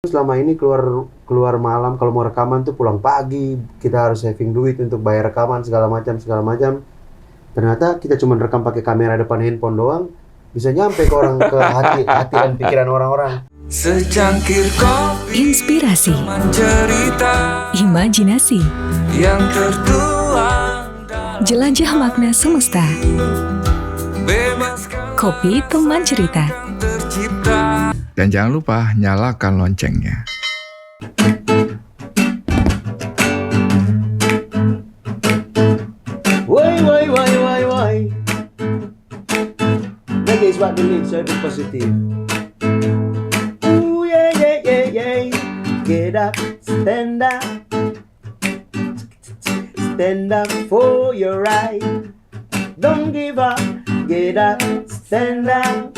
Selama ini keluar malam, kalau mau rekaman tuh pulang pagi, kita harus saving duit untuk bayar rekaman segala macam. Ternyata kita cuma rekam pakai kamera depan handphone doang, bisa nyampe ke orang, ke hati dan pikiran orang-orang. Secangkir kopi, Inspirasi, cerita imajinasi, yang tertuang dalam jelajah makna semesta. bebaskan Kopi teman cerita. tercipta. Dan jangan lupa nyalakan loncengnya. Why? That is what we need, so be positive. Ooh, yeah. Get up, stand up. Stand up for your right. Don't give up. Get up, stand up.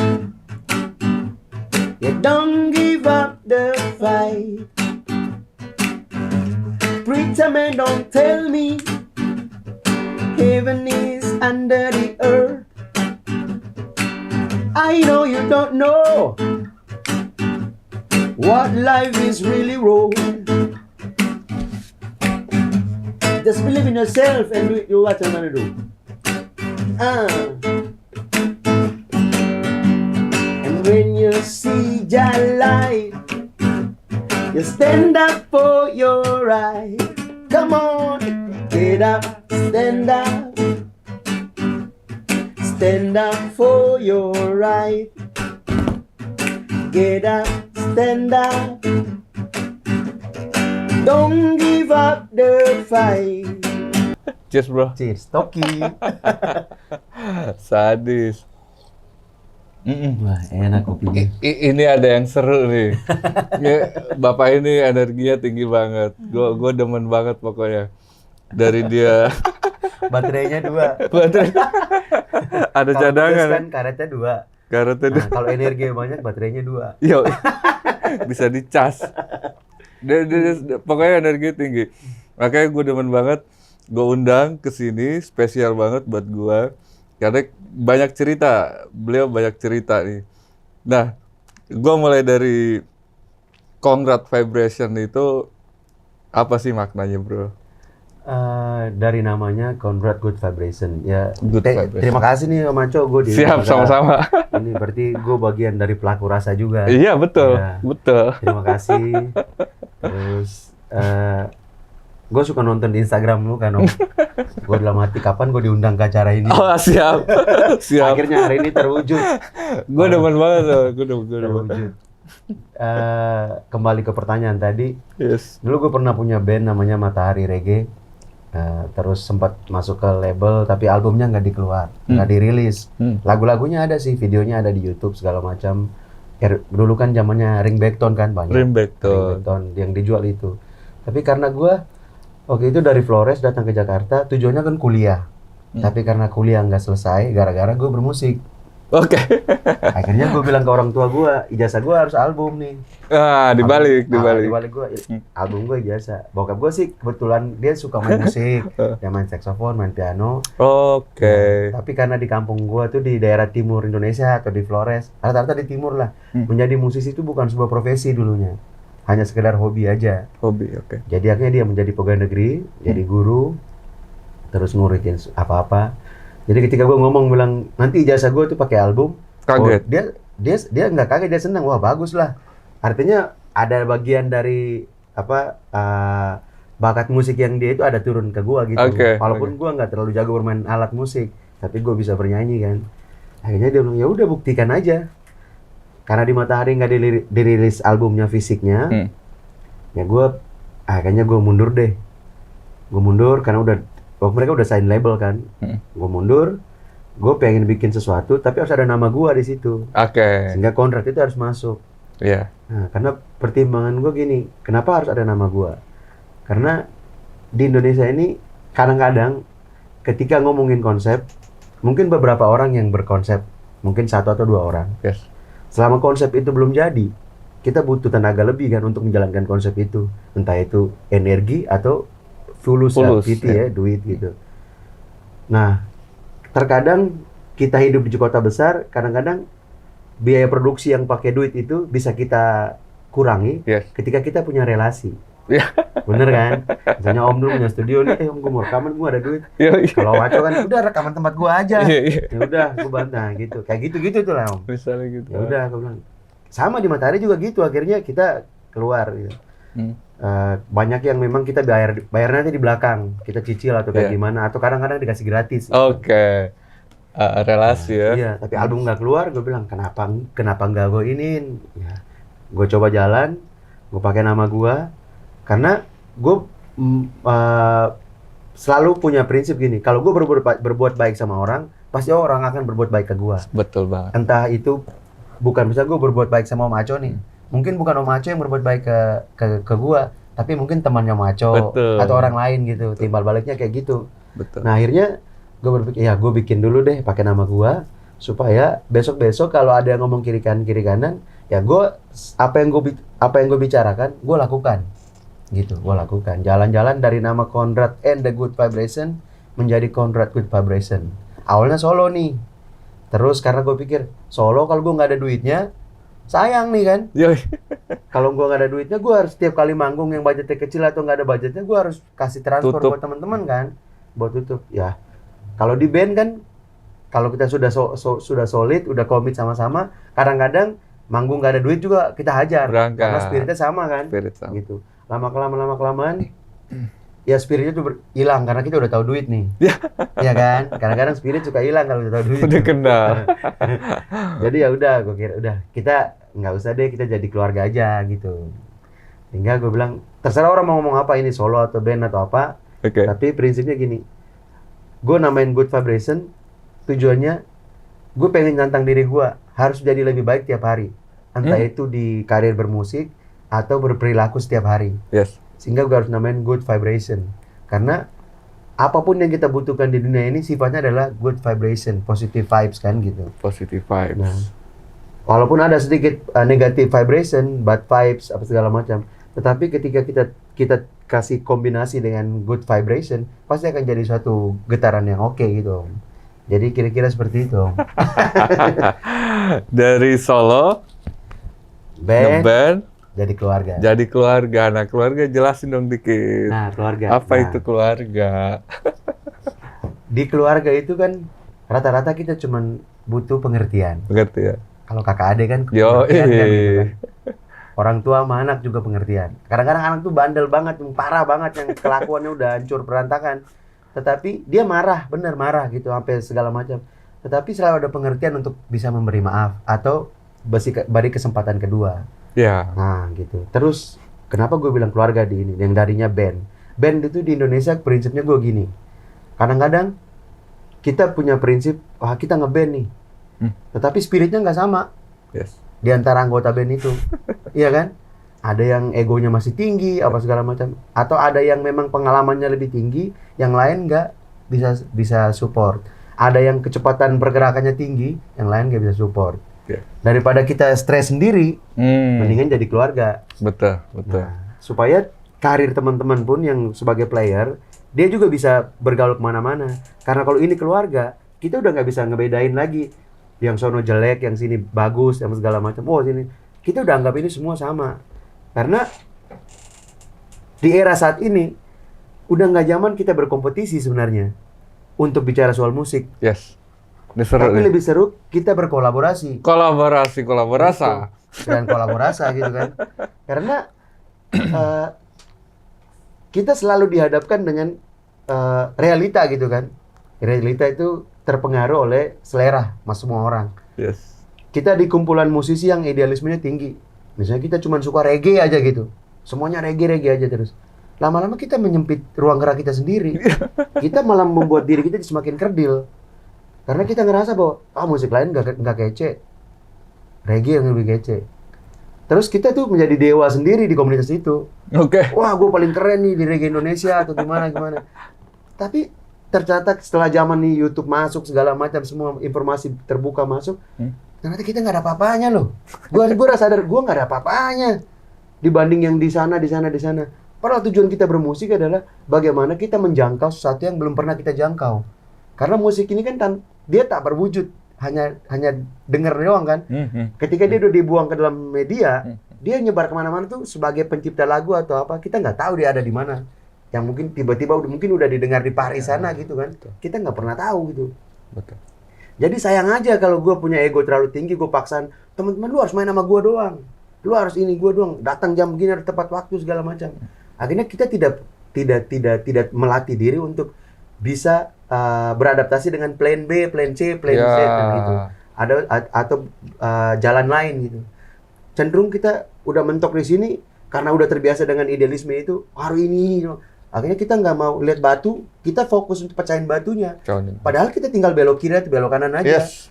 Yeah, don't give up the fight. Preacher man, don't tell me heaven is under the earth. I know you don't know what life is really wrong. Just believe in yourself and do what you're gonna do. And when you see your light, you stand up for your right. Come on, get up, stand up. Stand up for your right. Get up, stand up. Don't give up the fight. Cheers bro. Cheers, Toki. Sadis. Wah, enak kopinya. Ini ada yang seru nih. Bapak ini energinya tinggi banget. Gue demen banget pokoknya. Dari dia Baterainya 2. baterai ada Kalau cadangan. pedes kan karetnya 2. Karetnya Nah, kalau energi banyak baterainya 2. Yo, bisa dicas. Pokoknya energi tinggi. Makanya gue demen banget. Gue undang ke sini spesial banget buat gue. Karena banyak cerita. Beliau banyak cerita nih. Nah, gue mulai dari Conrad Vibration itu apa sih maknanya bro? Dari namanya Conrad Good Vibration. Ya, Good Vibration. terima kasih nih Om Aco, gue Siap, sama-sama. Ini berarti gue bagian dari pelaku rasa juga. Iya betul, Ya. betul. Terima kasih. Terus gue suka nonton di Instagram lu kan Om. Gue dalam hati kapan gue diundang ke acara ini. Oh siap, siap. Akhirnya hari ini terwujud. Gue demen banget tuh, gue demen. Terwujud. Kembali ke pertanyaan tadi. Yes. Dulu gue pernah punya band namanya Matahari Reggae. Terus sempat masuk ke label tapi albumnya nggak nggak dirilis. Lagu-lagunya ada sih, videonya ada di YouTube segala macam. Dulu kan zamannya ringback tone kan banyak. Ringback Ringback yang dijual itu. Tapi karena gue waktu itu dari Flores datang ke Jakarta, tujuannya kan kuliah. Tapi karena kuliah nggak selesai, gara-gara gue bermusik. Oke. Akhirnya gue bilang ke orang tua gue, ijazah gue harus album nih. Dibalik. Dibalik gue, album gue ijazah. Bokap gue sih kebetulan dia suka main musik, dia main saksofon, main piano. Oke. Tapi karena di kampung gue tuh di daerah timur Indonesia atau di Flores, rata-rata di timur lah, menjadi musisi itu bukan sebuah profesi dulunya, hanya sekedar hobi aja. Hobi, oke. Jadi akhirnya dia menjadi pegawai negeri, jadi guru, terus ngurutin apa-apa. Jadi ketika gue ngomong bilang nanti ijazah gue tuh pakai album, Kaget. Dia nggak kaget, dia senang. Wah bagus lah. Artinya ada bagian dari bakat musik yang dia itu ada turun ke gue gitu. Walaupun gue nggak terlalu jago bermain alat musik, tapi gue bisa bernyanyi kan. Akhirnya dia bilang ya udah buktikan aja. Karena di Matahari nggak dirilis albumnya fisiknya, ya akhirnya gue mundur deh. Gue mundur karena mereka udah sign label kan. Gue mundur, gue pengen bikin sesuatu tapi harus ada nama gue di situ. Oke. Sehingga kontrak itu harus masuk. Iya. Nah, karena pertimbangan gue gini, kenapa harus ada nama gue? Karena di Indonesia ini kadang-kadang ketika ngomongin konsep, mungkin beberapa orang yang berkonsep, mungkin 1 atau 2 orang. Yes. Selama konsep itu belum jadi, kita butuh tenaga lebih kan untuk menjalankan konsep itu. Entah itu energi atau fulus ya, duit gitu. Nah, terkadang kita hidup di kota besar, kadang-kadang biaya produksi yang pakai duit itu bisa kita kurangi Yes. ketika kita punya relasi. Iya. Bener kan? Misalnya Om dulu punya studio nih, Om gue mau rekaman, gue ada duit. Iya. Kalau Maco kan udah rekaman tempat gue aja. Iya. Ya udah, gue bantu. Nah gitu, kayak gitu tuh lah Om. Misalnya gitu. Ya udah, gue bilang. Sama di Matahari juga gitu. Akhirnya kita keluar. Gitu. Banyak yang memang kita bayar nanti di belakang. Kita cicil atau kayak gimana. Atau kadang-kadang dikasih gratis. Oke. Relasi ya. Iya, tapi album nggak keluar, gue bilang kenapa nggak gue iniin? Ya, gue coba jalan, gue pakai nama gue, karena gue selalu punya prinsip gini, kalau gue berbuat baik sama orang, pasti orang akan berbuat baik ke gue. Betul banget. Entah itu bukan misalnya gue berbuat baik sama Om Aco nih, mungkin bukan Om Aco yang berbuat baik ke gue, tapi mungkin temannya Om Aco atau orang lain gitu. Timbal baliknya kayak gitu. Betul. Nah akhirnya gue berpikir, ya gue bikin dulu deh pakai nama gue, supaya besok kalau ada yang ngomong kiri kanan, ya gue apa yang gue bicarakan gue lakukan, gitu. Gue lakukan jalan-jalan dari nama Conrad and the Good Vibration menjadi Conrad Good Vibration. Awalnya solo nih, terus karena gue pikir solo kalau gue nggak ada duitnya sayang nih kan. Kalau gue nggak ada duitnya, gue harus setiap kali manggung yang budgetnya kecil atau nggak ada budgetnya, gue harus kasih transfer buat teman-teman kan, buat tutup. Ya kalau di band kan, kalau kita sudah sudah solid, udah komit sama-sama, kadang-kadang manggung nggak ada duit juga kita hajar. Berangkat. Karena spiritnya sama kan. Spirit sama. Gitu. Lama-kelamaan, ya spiritnya tuh hilang karena kita udah tahu duit nih. Iya kan? Kadang-kadang spirit suka hilang kalau udah tahu duit. Udah kenal. Jadi ya udah, gue kira udah kita nggak usah deh, kita jadi keluarga aja gitu. Hingga gue bilang terserah orang mau ngomong apa, ini solo atau band atau apa. Oke. Tapi prinsipnya gini, gue namain Good Vibration, tujuannya gue pengen nantang diri gue harus jadi lebih baik tiap hari, entah itu di karir bermusik atau berperilaku setiap hari. Yes. Sehingga gue harus namain Good Vibration, karena apapun yang kita butuhkan di dunia ini sifatnya adalah good vibration, positive vibes kan gitu. Positive vibes. Nah, walaupun ada sedikit negative vibration, bad vibes apa segala macam, tetapi ketika kita kasih kombinasi dengan good vibration, pasti akan jadi suatu getaran yang oke gitu Om. Jadi kira-kira seperti itu Om. Dari solo, ngeband, jadi keluarga. jadi keluarga. Nah keluarga jelasin dong dikit. Nah keluarga. Apa itu keluarga? Di keluarga itu kan rata-rata kita cuman butuh pengertian. Ngerti ya? Kalau kakak adik kan Yo, pengertian kan gitu kan. Orang tua sama anak juga pengertian. Kadang-kadang anak tuh bandel banget, yang parah banget, yang kelakuannya udah hancur berantakan. Tetapi dia marah, bener marah gitu, sampai segala macam. Tetapi selalu ada pengertian untuk bisa memberi maaf atau beri kesempatan kedua. Ya. Nah gitu. Terus kenapa gue bilang keluarga di ini, yang darinya band. Band itu di Indonesia prinsipnya gue gini. Kadang-kadang kita punya prinsip, wah kita ngeband nih. Tetapi spiritnya nggak sama. Yes. Di antara anggota band itu. Iya kan? Ada yang egonya masih tinggi, apa segala macam. Atau ada yang memang pengalamannya lebih tinggi, yang lain nggak bisa support. Ada yang kecepatan pergerakannya tinggi, yang lain nggak bisa support. Yeah. Daripada kita stres sendiri, mendingan jadi keluarga. Betul. Nah, supaya karir teman-teman pun yang sebagai player, dia juga bisa bergaul kemana-mana. Karena kalau ini keluarga, kita udah nggak bisa ngebedain lagi. Yang sono jelek, yang sini bagus, yang segala macam. Oh sini, kita udah anggap ini semua sama. Karena di era saat ini udah nggak zaman kita berkompetisi sebenarnya untuk bicara soal musik. Yes. Ini seru. Tapi lebih seru kita berkolaborasi. Kolaborasi. Dan kolaborasi gitu kan. Karena kita selalu dihadapkan dengan realita gitu kan. Realita itu terpengaruh oleh selera semua orang. Yes. Kita di kumpulan musisi yang idealismenya tinggi. Misalnya kita cuma suka reggae aja gitu. Semuanya reggae aja terus. Lama-lama kita menyempit ruang gerak kita sendiri. Kita malah membuat diri kita semakin kerdil. Karena kita ngerasa bahwa musik lain nggak kece. Reggae yang lebih kece. Terus kita tuh menjadi dewa sendiri di komunitas itu. Oke. Wah, gue paling keren nih di reggae Indonesia atau gimana. Tapi ternyata setelah zaman nih YouTube masuk segala macam, semua informasi terbuka masuk, ternyata kita nggak ada apa-apanya loh. Gue rasa sadar gue nggak ada apa-apanya dibanding yang di sana. Padahal tujuan kita bermusik adalah bagaimana kita menjangkau sesuatu yang belum pernah kita jangkau. Karena musik ini kan dia tak berwujud, hanya denger doang kan. Ketika dia udah dibuang ke dalam media, dia nyebar kemana-mana tuh sebagai pencipta lagu atau apa, kita nggak tahu dia ada di mana. Yang mungkin tiba-tiba mungkin udah didengar di Paris sana gitu kan. Kita nggak pernah tahu gitu. Betul. Jadi sayang aja kalau gue punya ego terlalu tinggi, gue paksain, teman-teman lu harus main sama gue doang. Lu harus ini gue doang, datang jam begini harus tepat waktu segala macam. Akhirnya kita tidak melatih diri untuk bisa beradaptasi dengan plan B, plan C, plan Z dan gitu. Atau jalan lain gitu. Cenderung kita udah mentok di sini karena udah terbiasa dengan idealisme itu, harus ini. Akhirnya kita nggak mau lihat batu, kita fokus untuk pecahin batunya. Padahal kita tinggal belok kiri atau belok kanan aja. Yes.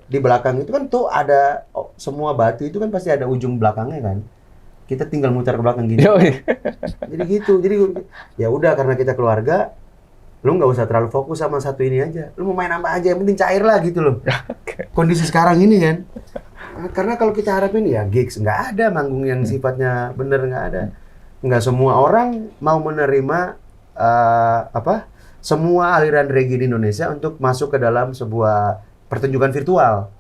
Di belakang itu kan tuh ada semua batu itu kan pasti ada ujung belakangnya kan. Kita tinggal muter ke belakang gini. Jadi gitu. Jadi ya udah, karena kita keluarga, lu nggak usah terlalu fokus sama satu ini aja. Lu mau main apa aja, yang penting cair lah gitu loh. Kondisi sekarang ini kan. Karena kalau kita harapin ya gigs, nggak ada manggung yang sifatnya bener, nggak ada. Nggak semua orang mau menerima semua aliran reggae di Indonesia untuk masuk ke dalam sebuah pertunjukan virtual.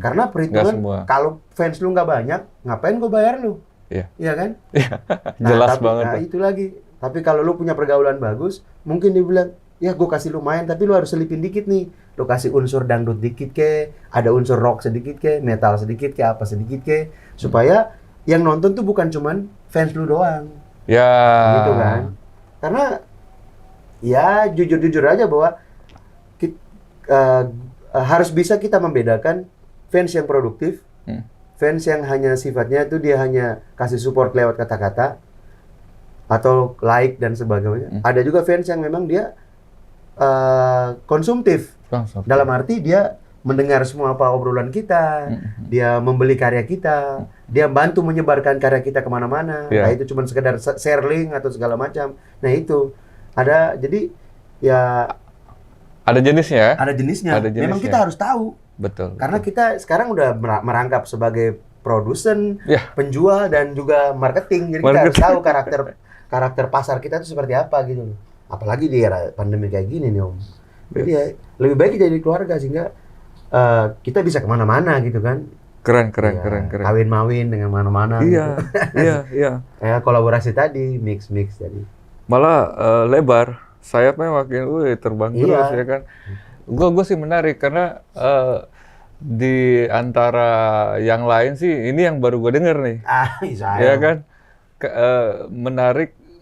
Karena perhitungan kalau fans lu nggak banyak, ngapain gue bayar lu? Iya kan? Jelas banget. Nah, itu lagi. Tapi kalau lu punya pergaulan bagus, mungkin dia bilang, ya gue kasih lu main, tapi lu harus selipin dikit nih. Lu kasih unsur dangdut dikit ke, ada unsur rock sedikit ke, metal sedikit ke, apa sedikit ke, supaya yang nonton tuh bukan cuman fans lu doang. Ya. Gitu kan. Karena ya jujur-jujur aja bahwa harus bisa kita membedakan fans yang produktif, fans yang hanya sifatnya itu dia hanya kasih support lewat kata-kata atau like dan sebagainya. Ada juga fans yang memang dia konsumtif. Dalam arti dia mendengar semua apa obrolan kita, dia membeli karya kita, dia bantu menyebarkan karya kita kemana-mana. Nah itu cuma sekedar share link atau segala macam. Nah itu ada, jadi ya ada jenisnya. Ada jenisnya. Memang kita harus tahu. Betul. Karena kita sekarang udah merangkap sebagai produsen, penjual dan juga marketing. Jadi kita harus tahu karakter pasar kita itu seperti apa gitu. Apalagi di era pandemi kayak gini nih Om. Jadi ya, lebih baik kita jadi keluarga sehingga kita bisa kemana-mana gitu kan. Keren. Kawin-mawin dengan mana-mana. Iya. Kayak kolaborasi tadi, mix tadi. Malah lebar, sayapnya makin terbang terus ya kan. Gue sih menarik karena di antara yang lain sih ini yang baru gue denger nih. Ya kan?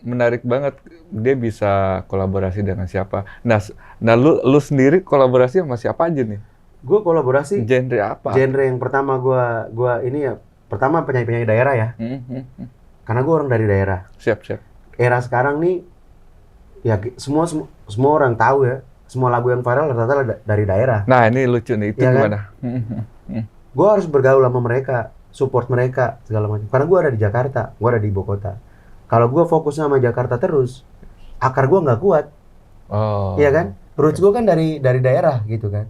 Menarik banget, dia bisa kolaborasi dengan siapa. Nah lu sendiri kolaborasi sama siapa aja nih? Gue kolaborasi genre apa? Genre yang pertama gue ini ya, pertama penyanyi daerah ya. Karena gue orang dari daerah. Siap. Era sekarang nih ya semua orang tahu ya, semua lagu yang viral rata-rata dari daerah. Nah ini lucu nih, itu ya gimana? Kan? Gue harus bergaul sama mereka, support mereka segala macam. Karena gue ada di Jakarta, gue ada di ibu kota. Kalau gue fokus sama Jakarta terus, akar gue nggak kuat. Iya kan? Roots gue kan dari daerah gitu kan.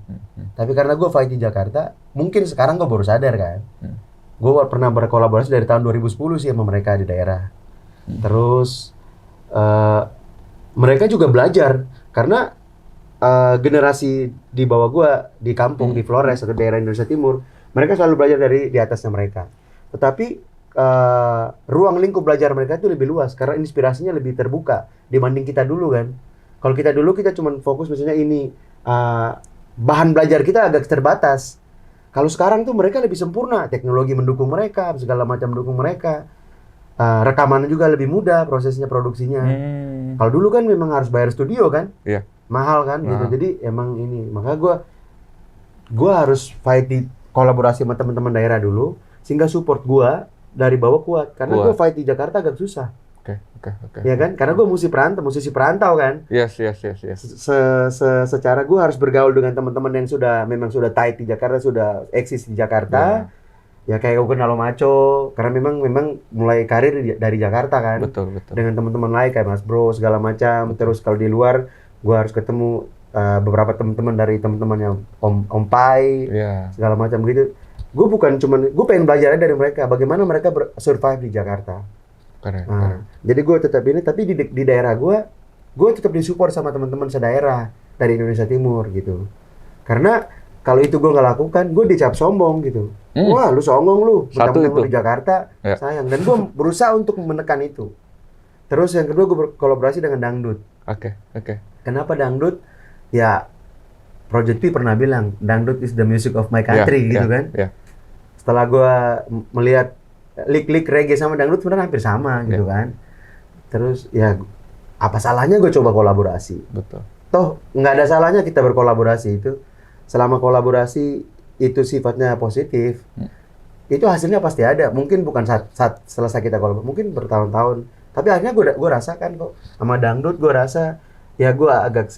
Tapi karena gue fight di Jakarta, mungkin sekarang gue baru sadar kan. Gue pernah berkolaborasi dari tahun 2010 sih sama mereka di daerah. Terus mereka juga belajar karena generasi di bawah gue di kampung di Flores atau daerah Indonesia Timur, mereka selalu belajar dari di atasnya mereka. Tetapi ruang lingkup belajar mereka itu lebih luas karena inspirasinya lebih terbuka dibanding kita dulu kan. Kalau kita dulu kita cuma fokus misalnya ini bahan belajar kita agak terbatas. Kalau sekarang tuh mereka lebih sempurna, teknologi mendukung mereka, segala macam mendukung mereka. Rekamannya juga lebih mudah prosesnya, produksinya. Kalau dulu kan memang harus bayar studio kan, mahal kan gitu. Jadi emang ini, maka gue harus fight di kolaborasi sama teman-teman daerah dulu, sehingga support gue dari bawah kuat. Karena gue fight di Jakarta agak susah. Oke. Ya kan? Karena gue musisi perantau kan. Yes. Secara gue harus bergaul dengan teman-teman yang memang sudah tight di Jakarta, sudah eksis di Jakarta. Ya kayak gue kenal Maco, karena memang mulai karir dari Jakarta kan. Betul. Dengan teman-teman lain kayak Mas Bro segala macam. Terus kalau di luar, gue harus ketemu beberapa teman-teman dari teman-temannya Om Pai, segala macam gitu. Gue pengen belajar dari mereka, bagaimana mereka survive di Jakarta. Keren. Jadi gue tetap ini, tapi di daerah gue tetap disupport sama teman-teman sedaerah dari Indonesia Timur gitu. Karena kalau itu gue nggak lakukan, gue dicap sombong gitu. Wah, lu songong lu, Satu mentang-mentang lu itu. di Jakarta, Ya. sayang. Dan gue berusaha untuk menekan itu. Terus yang kedua gue berkolaborasi dengan dangdut. Oke. Kenapa dangdut? Ya, Project P pernah bilang, dangdut is the music of my country gitu kan. Ya. Setelah gue melihat lik-lik reggae sama dangdut sebenarnya hampir sama gitu kan. Terus ya apa salahnya gue coba kolaborasi? Betul. Toh nggak ada salahnya kita berkolaborasi itu. Selama kolaborasi itu sifatnya positif, itu hasilnya pasti ada. Mungkin bukan saat selesai kita kolaborasi, mungkin bertahun-tahun. Tapi akhirnya gue rasakan kok sama dangdut, gue rasa ya gue agak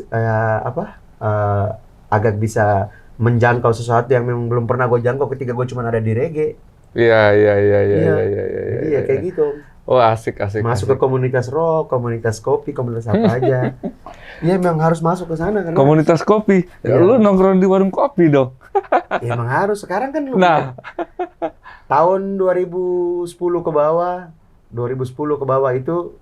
agak bisa menjangkau sesuatu yang memang belum pernah gue jangkau ketika gue cuma ada di reggae. Iya. Jadi ya kayak gitu. Oh, asik. Masuk ke komunitas rock, komunitas kopi, komunitas apa aja. Ya memang harus masuk ke sana karena Komunitas kopi. Iya. Lu nongkrong di warung kopi dong. ya emang harus. Sekarang kan lu Nah. tahun 2010 ke bawah, 2010 ke bawah itu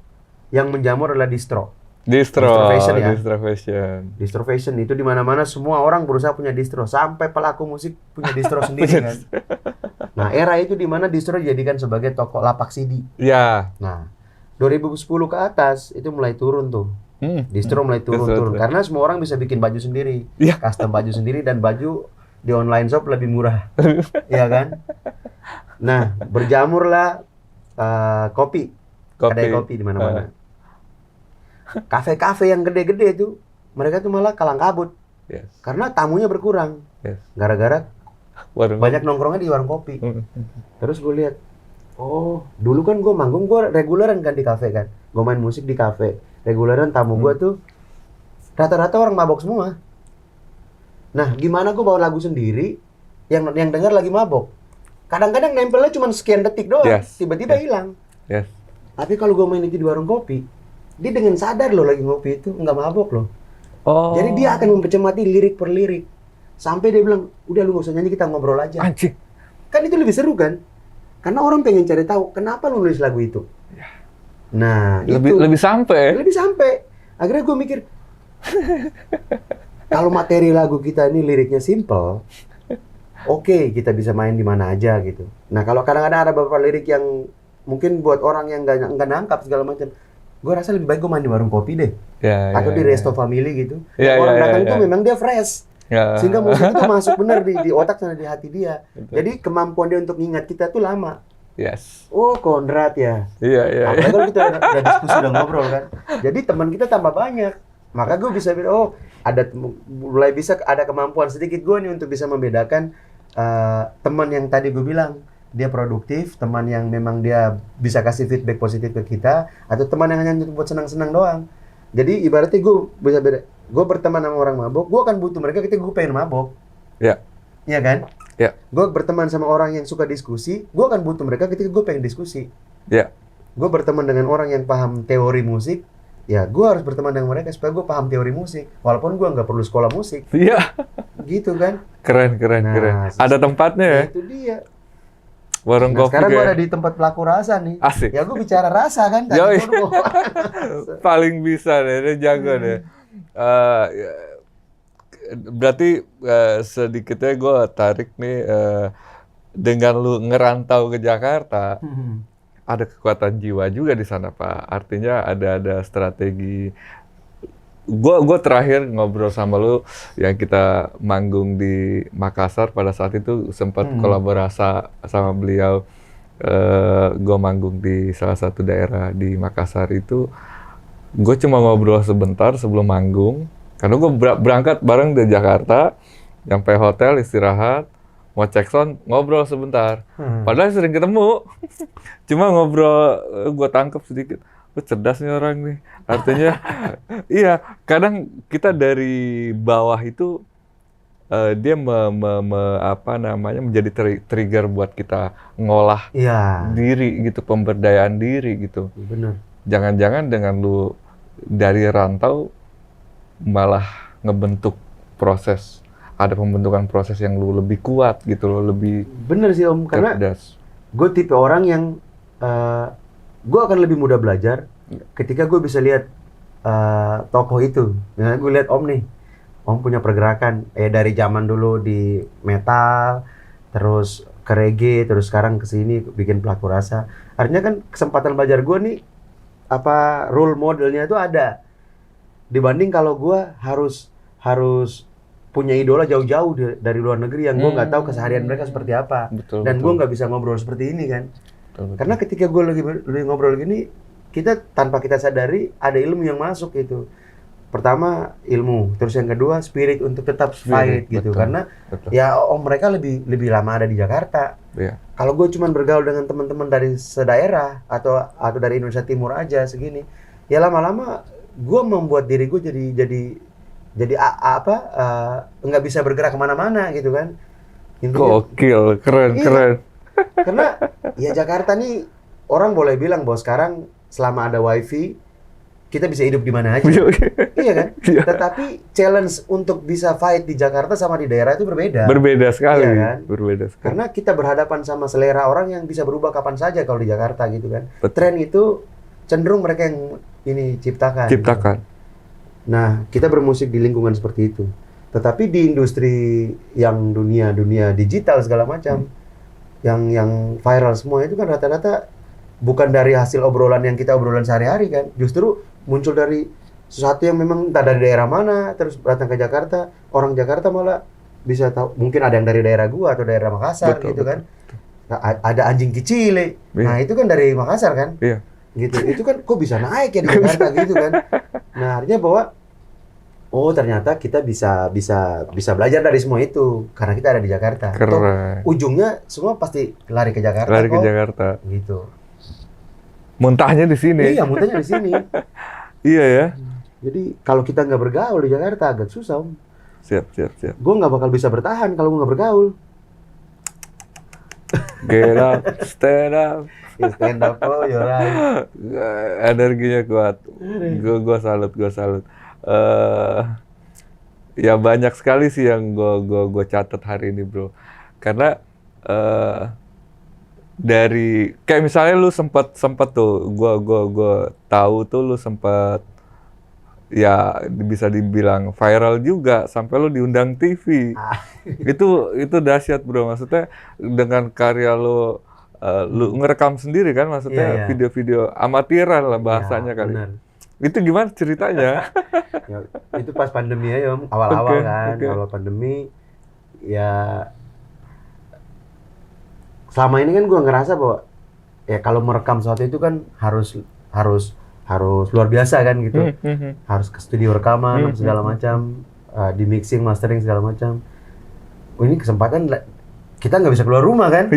yang menjamur adalah distro. Distro Fashion ya. fashion. Distro fashion itu di mana-mana semua orang berusaha punya distro, sampai pelaku musik punya distro sendiri kan. Nah, era itu di mana distro dijadikan sebagai toko lapak CD. Ya. Nah, 2010 ke atas itu mulai turun tuh. Distro mulai turun Distro. karena semua orang bisa bikin baju sendiri, Iya. custom baju sendiri dan baju di online shop lebih murah, ya kan? Nah, berjamurlah kopi, kedai kopi di mana-mana. Kafe-kafe yang gede-gede itu mereka tuh malah kalang kabut Yes. karena tamunya berkurang, Yes. gara-gara Warung banyak nongkrongnya di warung kopi. Terus gue lihat, oh dulu kan gue manggung, gue reguleran kan di kafe kan, gue main musik di kafe, reguleran tamu gue tuh rata-rata orang mabok semua. Nah gimana gue bawa lagu sendiri, yang dengar lagi mabok, kadang-kadang nempelnya cuma sekian detik doang, Yes. tiba-tiba hilang. Yes. Tapi kalau gue main itu di warung kopi, dia dengan sadar loh lagi ngopi itu nggak mabok loh. Oh. Jadi dia akan mempercemati lirik per lirik, sampai dia bilang, udah lu nggak usah nyanyi, kita ngobrol aja. Anjing. Kan itu lebih seru kan? Karena orang pengen cari tahu kenapa lu nulis lagu itu. Nah, Lebih sampai. lebih sampai. Akhirnya gue mikir, kalau materi lagu kita ini liriknya simple, oke, kita bisa main di mana aja gitu. Nah, kalau kadang-kadang ada beberapa lirik yang mungkin buat orang yang nggak nangkap segala macam, gue rasa lebih baik gue main di warung kopi deh, atau di resto family gitu. Ya, Orang ya, datang ya, tuh ya. memang dia fresh. Ya. Sehingga musik itu masuk benar di otak sama di hati dia. Jadi kemampuan dia untuk ingat kita tuh lama. Yes. Oh, Konrad ya. Iya. Apalagi kalau kita udah diskusi, udah ngobrol kan. Jadi teman kita tambah banyak. Maka gue bisa bilang, oh mulai bisa ada kemampuan sedikit gue nih untuk bisa membedakan teman yang tadi gue bilang dia produktif, teman yang memang dia bisa kasih feedback positif ke kita, atau teman yang hanya buat senang-senang doang. Jadi ibaratnya gue bisa beda. Gue berteman sama orang mabok, gue akan butuh mereka ketika gue pengen mabok. Ya. Iya kan? Ya. Gue berteman sama orang yang suka diskusi, gue akan butuh mereka ketika gue pengen diskusi. Ya. Gue berteman dengan orang yang paham teori musik, ya gue harus berteman dengan mereka supaya gue paham teori musik, walaupun gue nggak perlu sekolah musik. Iya. Gitu kan? Keren. Nah, Ada tempatnya ya. Nah, itu dia. Warung Nah, kopi sekarang gue kayak ada di tempat pelaku rasa nih. Asik. Ya gue bicara rasa kan. Tadi Yoi. gua mau- paling bisa deh, dia jago deh. Berarti sedikitnya gue tarik nih dengan lu ngerantau ke Jakarta, ada kekuatan jiwa juga di sana, Pak. Artinya ada strategi. Gue terakhir ngobrol sama lu yang kita manggung di Makassar pada saat itu sempat kolaborasi sama beliau. Gue manggung di salah satu daerah di Makassar itu. Gue cuma ngobrol sebentar sebelum manggung, karena gue berangkat bareng dari Jakarta, sampai hotel istirahat, mau cek sound, ngobrol sebentar. Padahal sering ketemu, cuma ngobrol, gue tangkap sedikit. Cerdas nih orang nih. Artinya, iya, kadang kita dari bawah itu dia menjadi trigger buat kita ngolah Iya. diri gitu, pemberdayaan diri gitu. Bener. Jangan-jangan dengan lu dari rantau malah ngebentuk proses, ada pembentukan proses yang lu lebih kuat gitu loh, lebih Bener sih Om, karena cerdas. gue tipe orang yang gue akan lebih mudah belajar ketika gue bisa lihat tokoh itu. Nah, gue lihat Om nih, Om punya pergerakan dari zaman dulu di metal, terus ke reggae, terus sekarang ke sini bikin Pelaku Rasa. Artinya kan kesempatan belajar gue nih role modelnya itu ada. Dibanding kalau gue harus punya idola jauh-jauh dari luar negeri yang gue nggak tahu keseharian mereka seperti apa. Dan gue nggak bisa ngobrol seperti ini kan. Karena ketika gue lagi ngobrol gini, kita tanpa kita sadari ada ilmu yang masuk gitu. Pertama ilmu, terus yang kedua spirit untuk tetap fight gitu. Karena ya mereka lebih lama ada di Jakarta. Kalau gue cuma bergaul dengan teman-teman dari sedaerah atau dari Indonesia Timur aja segini, ya lama-lama gue membuat diri gue jadi nggak bisa bergerak kemana-mana gitu kan. Gokil, keren. Karena ya Jakarta nih orang boleh bilang bahwa sekarang selama ada wifi kita bisa hidup di mana aja. Iya kan? Tetapi challenge untuk bisa fight di Jakarta sama di daerah itu berbeda. Berbeda sekali. Iya kan? Berbeda sekali. Karena kita berhadapan sama selera orang yang bisa berubah kapan saja kalau di Jakarta gitu kan. Tren itu cenderung mereka yang ini ciptakan. Gitu. Nah, kita bermusik di lingkungan seperti itu. Tetapi di industri yang dunia digital segala macam, yang viral semua itu kan rata-rata bukan dari hasil obrolan yang kita obrolan sehari-hari kan. Justru muncul dari sesuatu yang memang entah dari daerah mana, terus datang ke Jakarta, orang Jakarta malah bisa tahu, mungkin ada yang dari daerah gua atau daerah Makassar gitu kan. Nah, ada anjing kicile. Nah, itu kan dari Makassar kan? Iya. Gitu. Itu kan kok bisa naik ya di Jakarta gitu kan. Nah, artinya bahwa ternyata kita bisa belajar dari semua itu karena kita ada di Jakarta. Keren. Ujungnya semua pasti lari ke Jakarta. Jakarta. Gitu. Muntahnya di sini. Iya, muntahnya di sini. Iya ya. Jadi kalau kita nggak bergaul di Jakarta agak susah, Om. Siap. Gue nggak bakal bisa bertahan kalau gue nggak bergaul. Get up, stand up. Stand up, you're right. Energinya kuat. Gue salut. Ya banyak sekali sih yang gue catat hari ini, bro. Karena dari kayak misalnya lu sempat tuh gue tahu tuh lu sempat ya bisa dibilang viral juga sampai lu diundang TV. Itu dahsyat, bro. Maksudnya dengan karya lu ngerekam sendiri kan, maksudnya video-video amatiran lah bahasanya kali. Bener. Itu gimana ceritanya? Ya, itu pas pandemi ya, Om. Awal-awal kan, awal pandemi ya. Selama ini kan gue ngerasa bahwa ya kalau merekam sesuatu itu kan harus luar biasa kan gitu. Harus ke studio rekaman segala macam, di mixing, mastering segala macam. Ini kesempatan kita nggak bisa keluar rumah kan.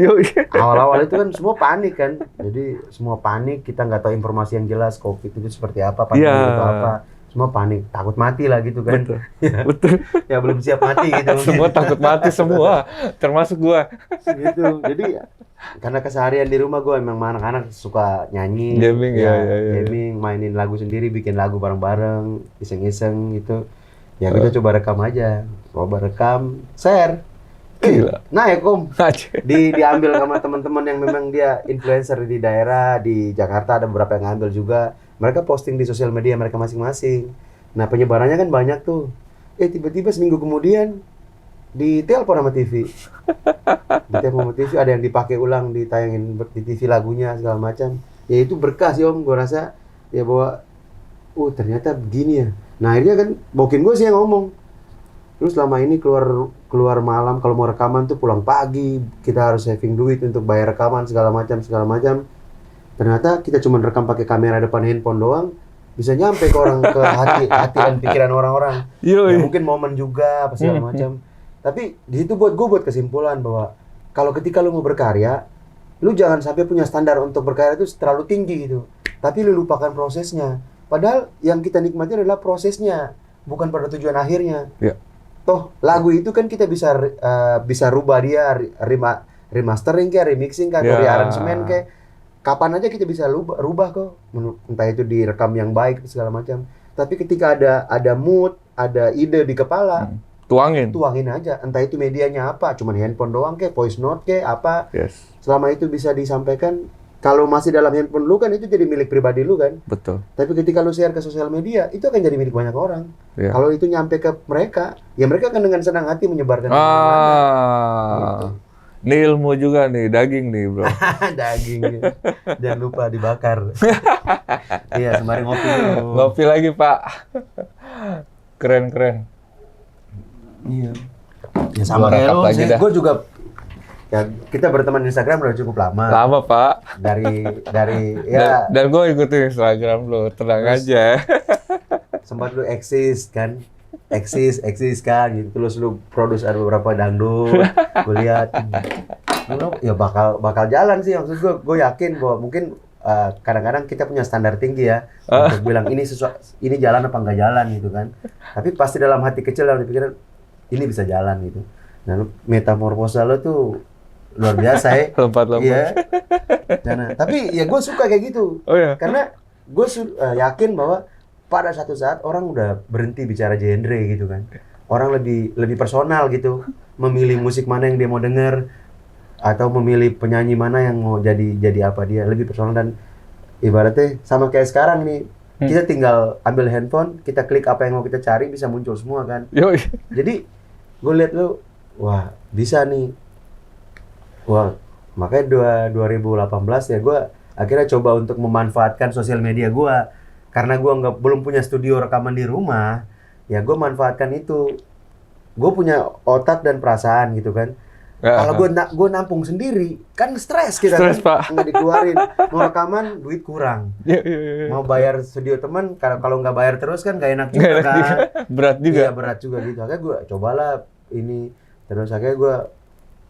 Awal-awal itu kan semua panik kan. Jadi semua panik, kita nggak tahu informasi yang jelas COVID itu seperti apa, pandemi itu apa. Semua panik, takut mati lah gitu kan. Betul. Ya belum siap mati gitu. Semua takut mati semua, termasuk gua. Gitu. Jadi karena keseharian di rumah gua emang anak-anak suka nyanyi, gaming, gaming, mainin lagu sendiri, bikin lagu bareng-bareng, iseng-iseng gitu. Ya kita coba rekam aja, share. Gila. Naik, Om. Diambil sama teman-teman yang memang dia influencer di daerah, di Jakarta ada beberapa yang ngambil juga. Mereka posting di sosial media mereka masing-masing. Nah, penyebarannya kan banyak tuh. Tiba-tiba seminggu kemudian ditelepon sama TV. Ditelepon sama TV, ada yang dipakai ulang, ditayangin di TV lagunya segala macam. Ya itu berkah sih, Om. Gua rasa ya bahwa ternyata begini ya. Nah, akhirnya kan bokin gue sih yang ngomong. Terus selama ini keluar malam kalau mau rekaman tuh pulang pagi, kita harus saving duit untuk bayar rekaman segala macam. Ternyata kita cuma rekam pakai kamera depan handphone doang, bisa nyampe ke orang, ke hati dan pikiran orang-orang. Ya, mungkin momen juga apa segala macam. Tapi di situ gue buat kesimpulan bahwa kalau ketika lu mau berkarya, lu jangan sampai punya standar untuk berkarya itu terlalu tinggi gitu. Tapi lu lupakan prosesnya. Padahal yang kita nikmati adalah prosesnya, bukan pada tujuan akhirnya. Ya. Toh lagu itu kan kita bisa rubah dia, remastering kayak, remixing kayak, atau rearrangement kayak. Kapan aja kita bisa rubah kok, entah itu direkam yang baik segala macam. Tapi ketika ada mood, ada ide di kepala, tuangin aja. Entah itu medianya apa, cuman handphone doang kayak, voice note kayak apa. Selama itu bisa disampaikan, kalau masih dalam handphone lu kan itu jadi milik pribadi lu kan. Betul. Tapi ketika lu share ke sosial media, itu akan jadi milik banyak orang. Iya. Kalau itu nyampe ke mereka, ya mereka akan dengan senang hati menyebarkan kemana-mana. Gitu. Ini ilmu juga nih, daging nih bro. Daging. Jangan lupa dibakar. Iya, sembari ngopi dulu. Ngopi lagi pak. Keren. Iya. Ya sama Gua kayak rekap lu lagi sih. dah. Gue juga, ya kita berteman di Instagram udah cukup lama. Lama pak. Dari ya Dan gue ikutin Instagram lo, tenang aja. sempat lu eksis kan. Eksis kan gitu. Terus lu produce ada beberapa dangdut. Gue lihat ya bakal jalan sih. Maksud gue yakin bahwa mungkin kadang-kadang kita punya standar tinggi ya untuk bilang ini jalan apa enggak jalan gitu kan. Tapi pasti dalam hati kecil dalam pikiran ini bisa jalan gitu. Nah, metamorfosa lo tuh luar biasa ya. Lompat-lompat. Iya. Tapi ya gue suka kayak gitu. Oh ya. Karena gue yakin bahwa pada satu saat orang udah berhenti bicara genre gitu kan. Orang lebih personal gitu. Memilih musik mana yang dia mau denger atau memilih penyanyi mana yang mau jadi apa dia, lebih personal. Dan ibaratnya sama kayak sekarang nih. Kita tinggal ambil handphone, kita klik apa yang mau kita cari bisa muncul semua kan. Yoi. Jadi gue lihat lu, wah bisa nih. Wah, makanya 2018 ya gue akhirnya coba untuk memanfaatkan sosial media gue. Karena gue belum punya studio rekaman di rumah, ya gue manfaatkan itu. Gue punya otak dan perasaan gitu kan. Kalau gue nampung sendiri, kan stres kita Stres, kan, Pak. nggak dikeluarin. Mau rekaman, duit kurang. Iya. Mau bayar studio teman, kalau nggak bayar terus kan nggak enak juga kan. Berat juga. Iya berat juga gitu. Akhirnya gue cobalah ini, terus akhirnya gue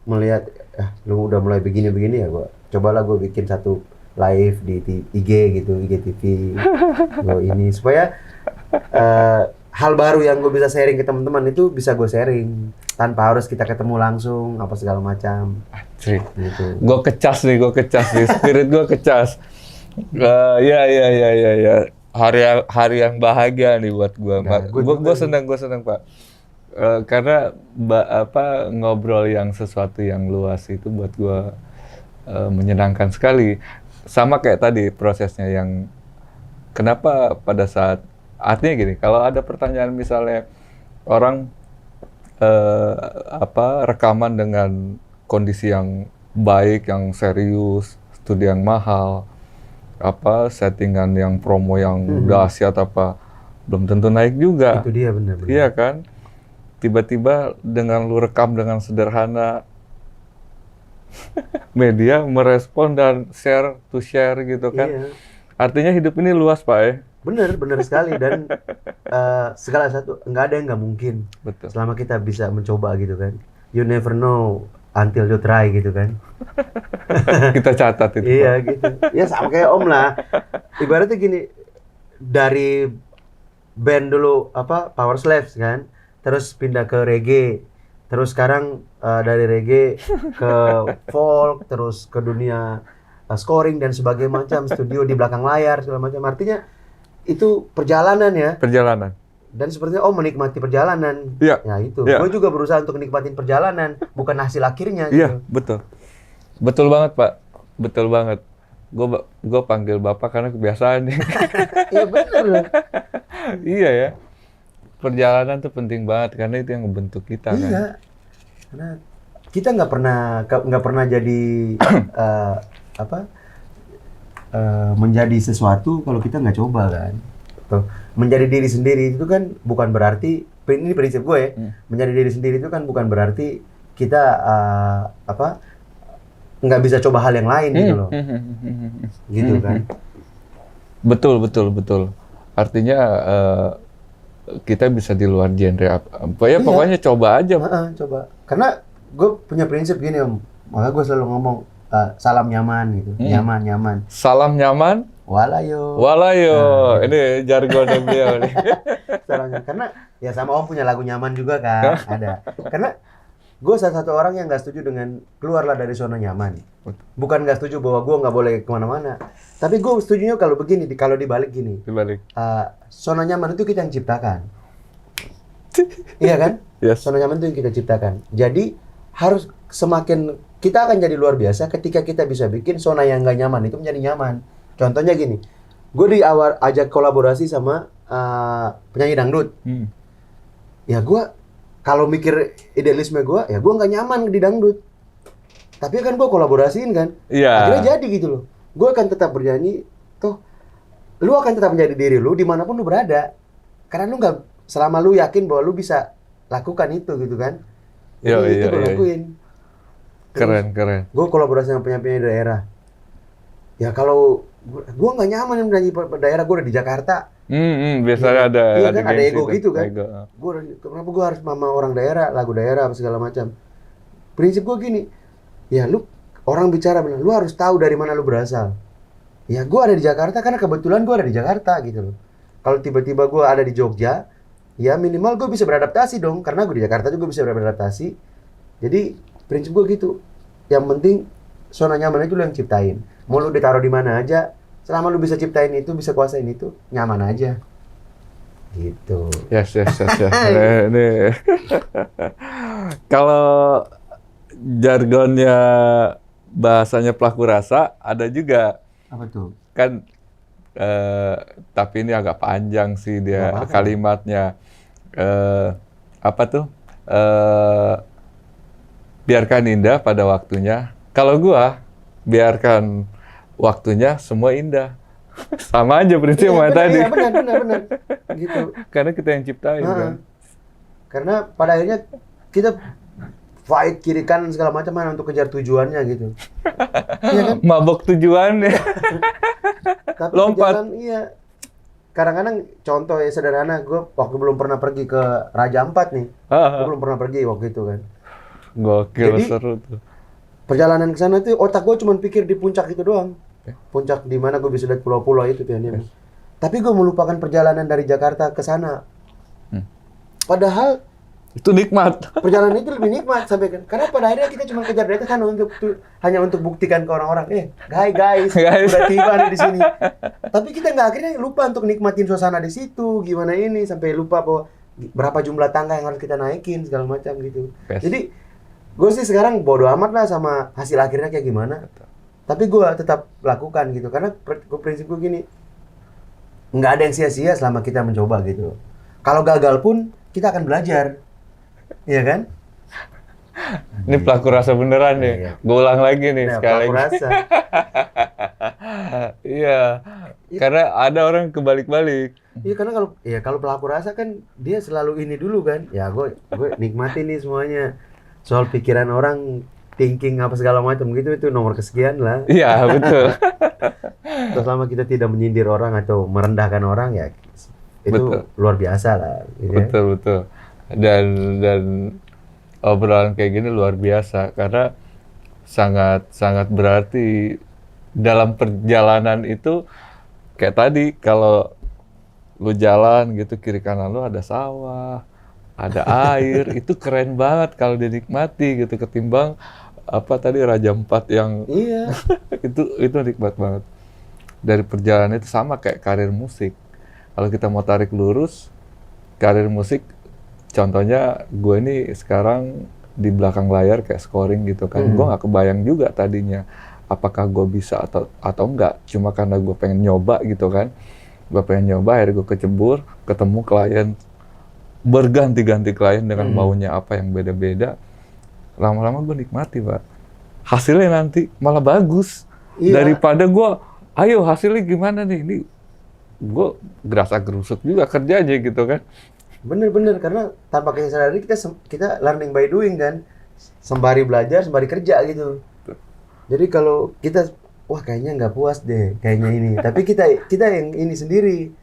melihat, lu udah mulai begini ya gue cobalah gue bikin satu live di IG gitu, IGTV. Gue ini supaya hal baru yang gue bisa sharing ke teman-teman itu bisa gue sharing tanpa harus kita ketemu langsung apa segala macam. Gitu. Gue kecas nih, spirit gue kecas. Ya. Hari yang bahagia nih buat gue. Gue senang pak. Karena ngobrol yang sesuatu yang luas itu buat gue menyenangkan sekali. Sama kayak tadi prosesnya yang kenapa pada saat artinya gini, kalau ada pertanyaan misalnya orang rekaman dengan kondisi yang baik, yang serius, studi yang mahal, settingan yang promo yang dahsyat belum tentu naik juga. Itu dia benar. Iya kan? Tiba-tiba dengan lu rekam dengan sederhana, media merespon dan share gitu kan. Iya. Artinya hidup ini luas Pak ya. Bener sekali. Dan segala satu nggak ada yang nggak mungkin. Betul. Selama kita bisa mencoba gitu kan. You never know until you try gitu kan. Kita catat itu. Iya gitu. Ya sama kayak Om lah. Ibaratnya gini, dari band dulu Power Slaves kan, terus pindah ke reggae, terus sekarang dari reggae ke folk, terus ke dunia scoring dan sebagainya macam, studio di belakang layar segala macam. Artinya itu perjalanan ya. Perjalanan. Dan sepertinya menikmati perjalanan. Iya. Ya itu. Iya. Gue juga berusaha untuk nikmatin perjalanan, bukan hasil akhirnya. Iya, gitu. betul. Betul banget Pak. Betul banget. Gue panggil Bapak karena kebiasaan nih. Iya bener. Iya ya. Perjalanan tuh penting banget karena itu yang ngebentuk kita kan. Iya. Karena kita nggak pernah jadi menjadi sesuatu kalau kita nggak coba kan. Tuh, menjadi diri sendiri itu kan bukan berarti, ini prinsip gue ya, menjadi diri sendiri itu kan bukan berarti kita nggak bisa coba hal yang lain gitu loh. Gitu kan. Betul. Artinya kita bisa di luar genre apa ya, pokoknya coba aja. Coba. Karena gue punya prinsip gini Om, makanya gue selalu ngomong salam nyaman gitu, nyaman. Salam nyaman. Walayo. Ini jargonnya beliau nih. Salam nyaman. Karena ya sama Om punya lagu nyaman juga kan, ada. Karena gue salah satu orang yang nggak setuju dengan keluarlah dari zona nyaman. Bukan nggak setuju bahwa gue nggak boleh kemana-mana. Tapi gue setujunya kalau begini, kalau dibalik gini. Zona nyaman itu kita yang ciptakan. Iya kan? Yes. Zona nyaman itu yang kita ciptakan. Jadi harus semakin kita akan jadi luar biasa ketika kita bisa bikin zona yang nggak nyaman itu menjadi nyaman. Contohnya gini, gue di awal ajak kolaborasi sama penyanyi dangdut. Ya gue kalau mikir idealisme gue, ya gue nggak nyaman di dangdut. Tapi kan gue kolaborasiin kan, akhirnya jadi gitu loh. Gue akan tetap bernyanyi, tuh, lu akan tetap menjadi diri lu dimanapun lu berada. Karena lu nggak, selama lu yakin bahwa lu bisa lakukan itu gitu kan. Jadi itu gue lakuin. Keren. Gue kolaborasi sama penyanyi daerah. Ya kalau gue nggak nyaman menyanyi daerah, gue udah di Jakarta. Biasanya ada kan, ada ego gitu kan. Ego. Kenapa gue harus sama orang daerah, lagu daerah apa segala macam. Prinsip gue gini, ya lu orang bicara benar, lu harus tahu dari mana lu berasal. Ya gue ada di Jakarta karena kebetulan gue ada di Jakarta gitu loh. Kalau tiba-tiba gue ada di Jogja, ya minimal gue bisa beradaptasi dong, karena gue di Jakarta juga bisa beradaptasi. Jadi prinsip gue gitu. Yang penting zona nyaman itu lu yang ciptain. Mau lu ditaruh di mana aja, selama lu bisa ciptain itu, bisa kuasain itu, nyaman aja. Gitu. Yes. Ini. Kalau jargonnya bahasanya pelaku rasa ada juga. Apa tuh? Kan tapi ini agak panjang sih dia kalimatnya. Apa tuh? Biarkan indah pada waktunya. Kalau gua biarkan waktunya semua indah. Sama aja prinsip sama tadi. Iya, benar. Gitu. Karena kita yang ciptain kan. Karena pada akhirnya kita fight kiri kanan segala macam untuk kejar tujuannya gitu. Iya kan? Mabok tujuannya. Tapi Lompat. Jalan, iya. Kadang-kadang contoh ya sederhana, gue waktu belum pernah pergi ke Raja Ampat nih. Gue belum pernah pergi waktu itu kan. Gokil, jadi, seru tuh. Perjalanan ke sana tuh otak gue cuma pikir di puncak itu doang. Puncak di mana gue bisa lihat pulau-pulau itu tuh. Tapi gue melupakan perjalanan dari Jakarta ke sana. Padahal itu nikmat. perjalanan itu lebih nikmat sampai kan. Karena pada akhirnya kita cuma kejar dari sana hanya untuk buktikan ke orang-orang, guys, udah tiba nih di sini. Tapi kita nggak, akhirnya lupa untuk nikmatin suasana di situ, gimana ini, sampai lupa bahwa berapa jumlah tangga yang harus kita naikin segala macam gitu. Jadi gue sih sekarang bodo amat lah sama hasil akhirnya kayak gimana. Tapi gue tetap lakukan gitu, karena prinsip gue gini, nggak ada yang sia-sia selama kita mencoba gitu. Kalau gagal pun kita akan belajar. Iya kan? Ini pelaku rasa beneran nih. Iya. Gue ulang lagi nih sekali pelaku lagi. rasa. Iya. Karena ada orang kebalik-balik. Iya, karena kalau pelaku rasa kan dia selalu ini dulu kan. Ya gue nikmatin nih semuanya. Soal pikiran orang, thinking apa segala macam gitu, itu nomor kesekian lah. Iya, betul. Terus selama kita tidak menyindir orang atau merendahkan orang, ya itu luar biasa lah. Gitu betul. Dan obrolan kayak gini luar biasa karena sangat berarti dalam perjalanan itu. Kayak tadi kalau lu jalan gitu, kiri kanan lu ada sawah, ada air, itu keren banget kalau dinikmati gitu, ketimbang apa tadi Raja Ampat yang itu nikmat banget. Dari perjalanan itu sama kayak karir musik. Kalau kita mau tarik lurus karir musik, contohnya gue ini sekarang di belakang layar kayak scoring gitu kan. Gue nggak kebayang juga tadinya apakah gue bisa atau enggak. Cuma karena gue pengen nyoba gitu kan. Gue pengen nyoba, akhirnya gue kecebur, ketemu klien, berganti-ganti klien dengan maunya apa yang beda-beda. Lama-lama gue nikmati, Pak. Hasilnya nanti malah bagus. Daripada gue, ayo hasilnya gimana nih? Ini gue gerasa gerusuk juga kerja aja gitu kan. Bener, karena tanpa kita sadari kita learning by doing kan. Sembari belajar, sembari kerja gitu. Jadi kalau kita, wah kayaknya nggak puas deh, kayaknya ini. Tapi kita yang ini sendiri,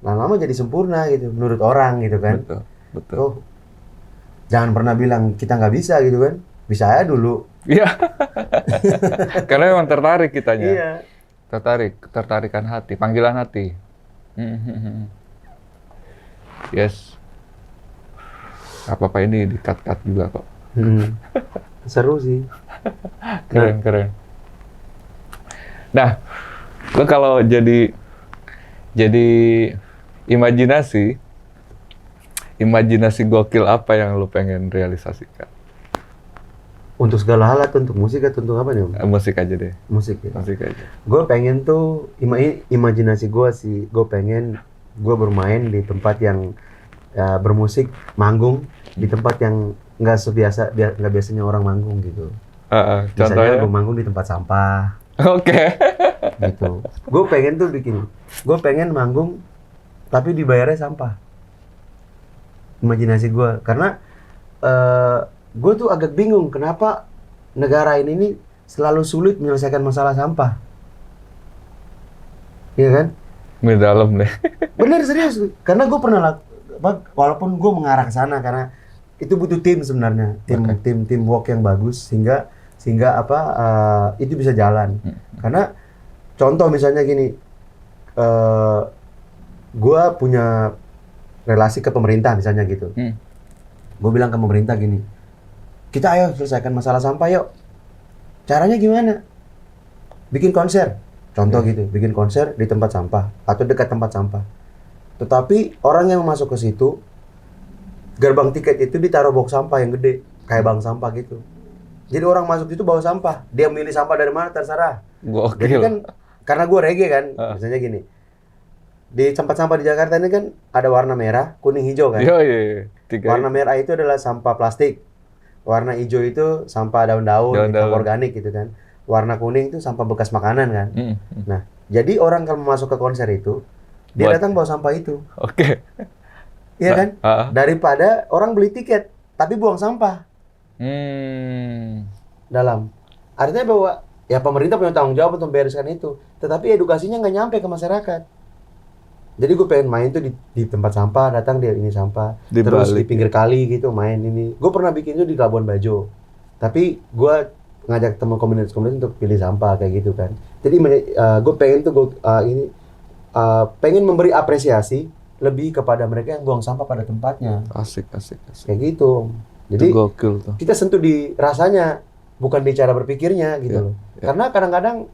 lama-lama jadi sempurna gitu, menurut orang gitu kan. Betul. Oh, jangan pernah bilang kita nggak bisa gitu kan. Bisa aja dulu. Iya. Karena memang tertarik kitanya. Iya. Tertarikan hati, panggilan hati. Yes. Apa-apa ini di-cut-cut juga kok. Seru sih. Keren. Nah, lo kalau jadi imajinasi gokil apa yang lo pengen realisasikan? Untuk segala hal atau untuk musik atau untuk apa nih Om? Musik aja deh. Musik ya. Musik aja. Gue pengen tuh imajinasi gue sih, gue pengen gue bermain di tempat yang bermusik, manggung di tempat yang nggak biasanya orang manggung gitu. Misalnya Contohnya? gue manggung di tempat sampah Oke. gitu. Gue pengen manggung tapi dibayarnya sampah. Imajinasi gue, karena gue tuh agak bingung kenapa negara ini nih selalu sulit menyelesaikan masalah sampah. Iya kan? Ini dalam deh. Bener serius, karena gue pernah walaupun gue mengarah ke sana karena itu butuh tim sebenarnya, teamwork yang bagus sehingga itu bisa jalan. Karena contoh misalnya gini, gue punya relasi ke pemerintah misalnya gitu. Gue bilang ke pemerintah gini, kita ayo selesaikan masalah sampah yuk. Caranya gimana? Bikin konser, contoh gitu, bikin konser di tempat sampah atau dekat tempat sampah. Tetapi orang yang masuk ke situ, gerbang tiket itu ditaruh box sampah yang gede, kayak bank sampah gitu. Jadi orang masuk itu bawa sampah, dia milih sampah dari mana terserah. Gokil. Jadi kan, karena gue reggae kan, misalnya gini, di tempat sampah di Jakarta ini kan ada warna merah, kuning, hijau kan. Iya. Warna merah itu adalah sampah plastik. Warna hijau itu sampah daun-daun, sampah organik gitu kan. Warna kuning itu sampah bekas makanan kan. Nah, jadi orang kalau masuk ke konser itu, dia datang bawa sampah itu. Oke. Iya kan? Daripada orang beli tiket, tapi buang sampah dalam. Artinya bahwa ya pemerintah punya tanggung jawab untuk membereskan itu. Tetapi edukasinya nggak nyampe ke masyarakat. Jadi gue pengen main tuh di tempat sampah, datang dia ini sampah, terus di pinggir kali gitu main ini. Gue pernah bikin itu di Labuan Bajo, tapi gue ngajak teman komunitas untuk pilih sampah kayak gitu kan. Jadi gue pengen tuh pengen memberi apresiasi lebih kepada mereka yang buang sampah pada tempatnya. Asik. Kayak gitu. Jadi itu gokil tuh. Kita sentuh di rasanya, bukan di cara berpikirnya gitu loh. Karena kadang-kadang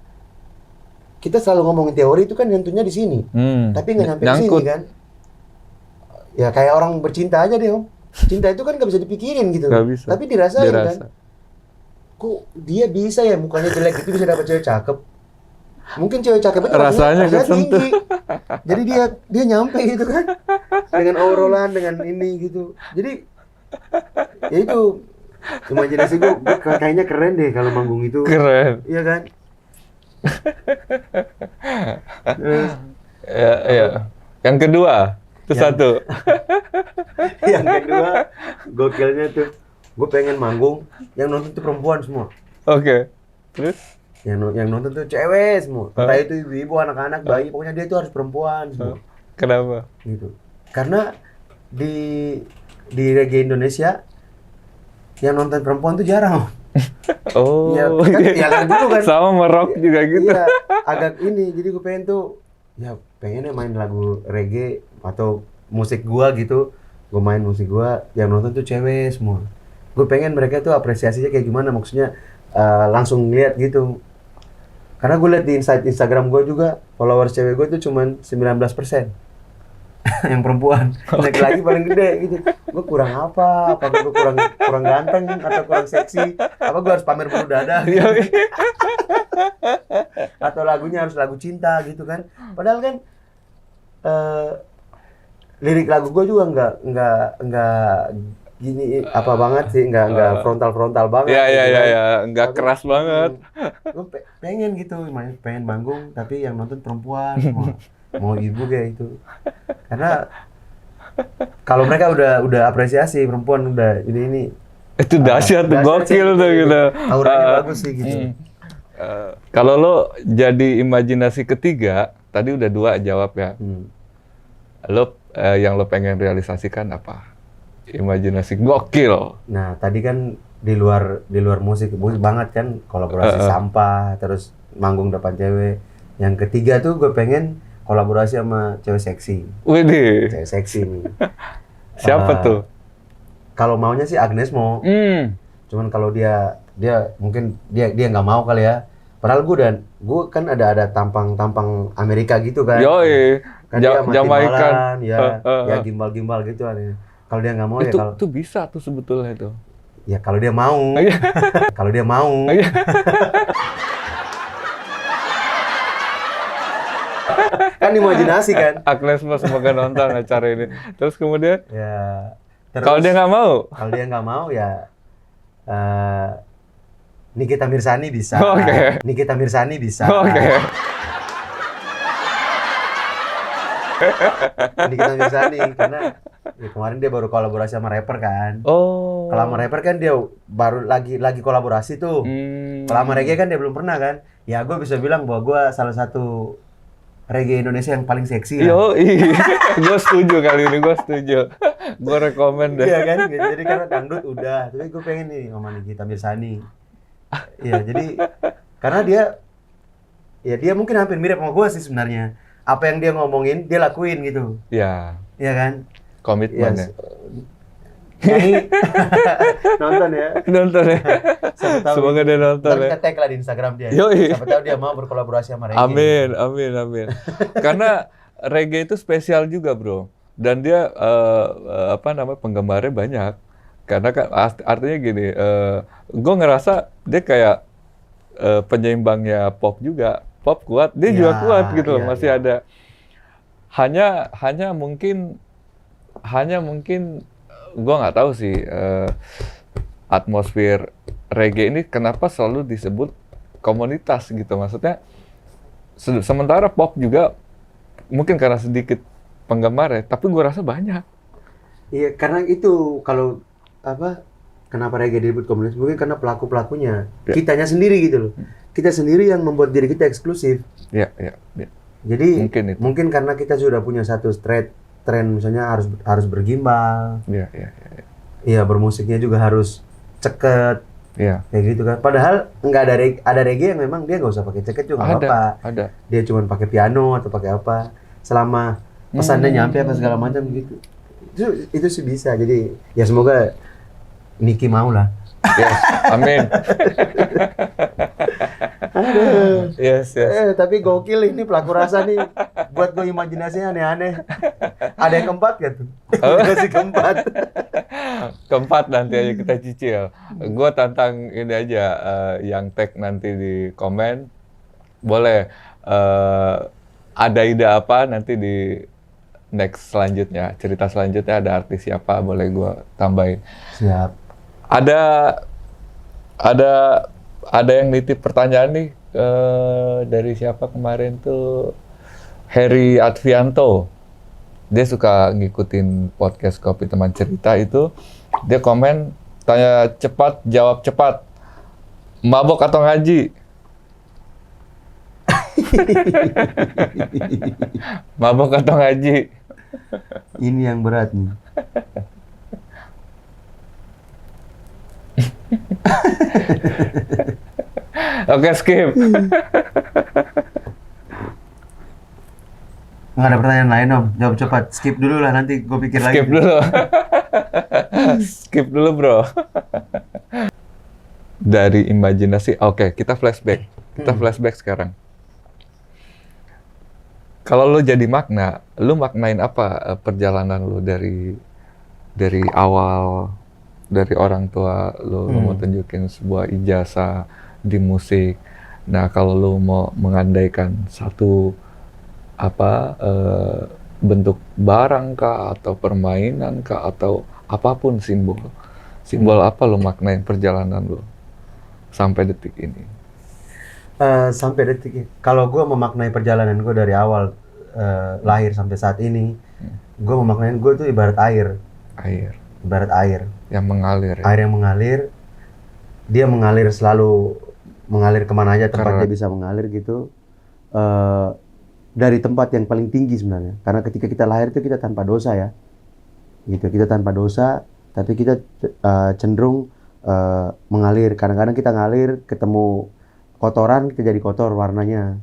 kita selalu ngomongin teori itu kan tentunya di sini, tapi nggak nyampe di sini kan. Ya kayak orang bercinta aja deh Om. Cinta itu kan nggak bisa dipikirin gitu, tapi dirasain kan. Kok dia bisa ya mukanya jelek itu bisa dapat cewek cakep? Mungkin cewek cakep itu rasanya tinggi. Jadi dia nyampe gitu kan, dengan obrolan dengan ini gitu. Jadi ya itu imajinasi gue kayaknya keren deh kalau manggung itu. Keren. Iya kan? Ya. Yang kedua, itu satu. Yang kedua, gokilnya tuh, gue pengen manggung, yang nonton tuh perempuan semua. Oke. Terus? Yang nonton tuh cewek semua. Entah itu ibu-ibu, anak-anak, bayi, pokoknya dia tuh harus perempuan semua. Kenapa? Gitu. Karena di reggae Indonesia, yang nonton perempuan tuh jarang. Oh, ya kan dulu kan. Sama merok juga gitu. Iya, agak ini. Jadi gue pengen tuh, ya pengennya main lagu reggae atau musik gua gitu. Gue main musik gua, yang nonton tuh cewek semua. Gue pengen mereka tuh apresiasinya kayak gimana, maksudnya langsung lihat gitu. Karena gue lihat di Instagram gue juga, followers cewek gue tuh cuman 19%. Yang perempuan, laki-laki paling gede gitu. Gue kurang apa? Apa gue kurang ganteng atau kurang seksi? Apa gue harus pamer bulu dada gitu? Atau lagunya harus lagu cinta gitu kan? Padahal kan lirik lagu gue juga nggak gini apa banget sih, nggak frontal banget. Iya, nggak keras banget. Gue pengen gitu, pengen manggung tapi yang nonton perempuan semua. Mau ibu kayak itu. Karena kalau mereka udah apresiasi perempuan udah ini itu dahsyat tuh, gokil tuh gitu. Auranya bagus sih gitu. Kalau lo jadi imajinasi ketiga, tadi udah 2 jawab ya. Lo yang lo pengen realisasikan apa? Imajinasi gokil. Nah, tadi kan di luar musik banget kan, kolaborasi sampah, terus manggung depan cewek. Yang ketiga tuh gue pengen kolaborasi sama cewek seksi. Widih. Cewek seksi nih. Siapa tuh? Kalau maunya sih Agnes mau. Cuman kalau dia mungkin dia nggak mau kali ya. Padahal gue kan ada tampang Amerika gitu kan. Yoi. Kan dia sama Jamaikan. timbalan, ya gimbal gitu kan. Kalau dia nggak mau itu ya kalau tuh bisa tuh sebetulnya tuh. Ya kalau dia mau. Iya. Kalau dia mau. Iya. Kan imajinasi kan. Agnes Mo semoga nonton acara ini. Terus kemudian Ya. Terus, kalau dia nggak mau, kalau dia nggak mau ya Nikita Mirzani bisa. Oke. Nikita Mirzani bisa. oke. Nikita Mirzani karena ya kemarin dia baru kolaborasi sama rapper kan. Oh. Kalau sama rapper kan dia baru lagi kolaborasi tuh. Kalau sama reggae kan dia belum pernah kan. Ya gue bisa bilang bahwa gue salah satu reggae Indonesia yang paling seksi lah. Yo, gue setuju kali ini, gue setuju. Gue rekomen deh. Iya kan, jadi karena dangdut udah, tapi gue pengen nih sama Nikita Mirzani. Iya, jadi karena dia mungkin hampir mirip sama gue sih sebenarnya. Apa yang dia ngomongin, dia lakuin gitu. Ya, Iya kan? komitmen ya. Nyanyi. Nonton ya. Nonton ya. Siapa tahu. Semoga dia nonton Ntar ya. kita tag lah di Instagram dia. Yoi. Siapa tahu dia mau berkolaborasi sama reggae. Amin, amin, amin. Karena reggae itu spesial juga, bro. Dan dia penggemarnya banyak. Karena kan artinya gini, gue ngerasa dia kayak penyeimbangnya pop juga. Pop kuat, dia Ya, juga kuat gitu loh, iya, masih iya. ada. Hanya mungkin gue nggak tahu sih atmosfer reggae ini kenapa selalu disebut komunitas gitu, maksudnya sementara pop juga mungkin karena sedikit penggemar ya, tapi gue rasa banyak. Iya, karena itu kalau kenapa reggae disebut komunitas? Mungkin karena pelaku-pelakunya, Ya. kitanya sendiri gitu loh. Kita sendiri yang membuat diri kita eksklusif. Ya. Jadi Mungkin itu. mungkin karena kita sudah punya satu tren misalnya harus bergimbal. Ya. Iya, bermusiknya juga harus ceket Ya. kayak gitu kan. Padahal nggak ada reggae yang memang dia nggak usah pakai ceket juga nggak apa-apa. Ada. Dia cuma pakai piano atau pakai apa. Selama pesannya nyampe apa segala macam gitu. Itu sih bisa. Jadi ya semoga Niki mau lah. Yes, amin. Aduh. Yes. Tapi gokil ini pelaku rasa nih. Buat gue imajinasinya aneh-aneh. Ada yang keempat gak tuh? Kasih keempat. Keempat nanti aja kita cicil. Gue tantang ini aja, yang tag nanti di komen. Boleh, ada ide apa nanti di next selanjutnya, cerita selanjutnya ada artis siapa, boleh gue tambahin. Siap. Ada yang nitip pertanyaan nih, dari siapa kemarin tuh, Heri Advianto. Dia suka ngikutin podcast Kopi Teman Cerita itu. Dia komen, tanya cepat, jawab cepat. Mabok atau ngaji? Mabok atau ngaji? Ini yang berat nih. Oke, skip. Nggak ada pertanyaan lain om, jawab cepat. Skip dulu lah, nanti gue pikir lagi. Skip dulu. Skip dulu, bro. Dari imajinasi, oke, kita flashback. Kita flashback sekarang. Kalau lo jadi makna, lo maknain apa perjalanan lo dari awal, dari orang tua lo mau tunjukin sebuah ijazah di musik. Nah, kalau lo mau mengandaikan satu bentuk barang kah, atau permainan kah, atau apapun simbol apa lo maknain perjalanan lo sampai detik ini? Sampai detik ini, kalau gue memaknai perjalanan gue dari awal lahir sampai saat ini, gue memaknain gue tuh ibarat air Yang mengalir ya? Air yang mengalir, dia mengalir, selalu mengalir kemana aja tempat dia bisa mengalir gitu. Dari tempat yang paling tinggi sebenarnya, karena ketika kita lahir itu kita tanpa dosa ya, gitu, kita tanpa dosa, tapi kita cenderung mengalir. Kadang-kadang kita ngalir, ketemu kotoran, kita jadi kotor warnanya.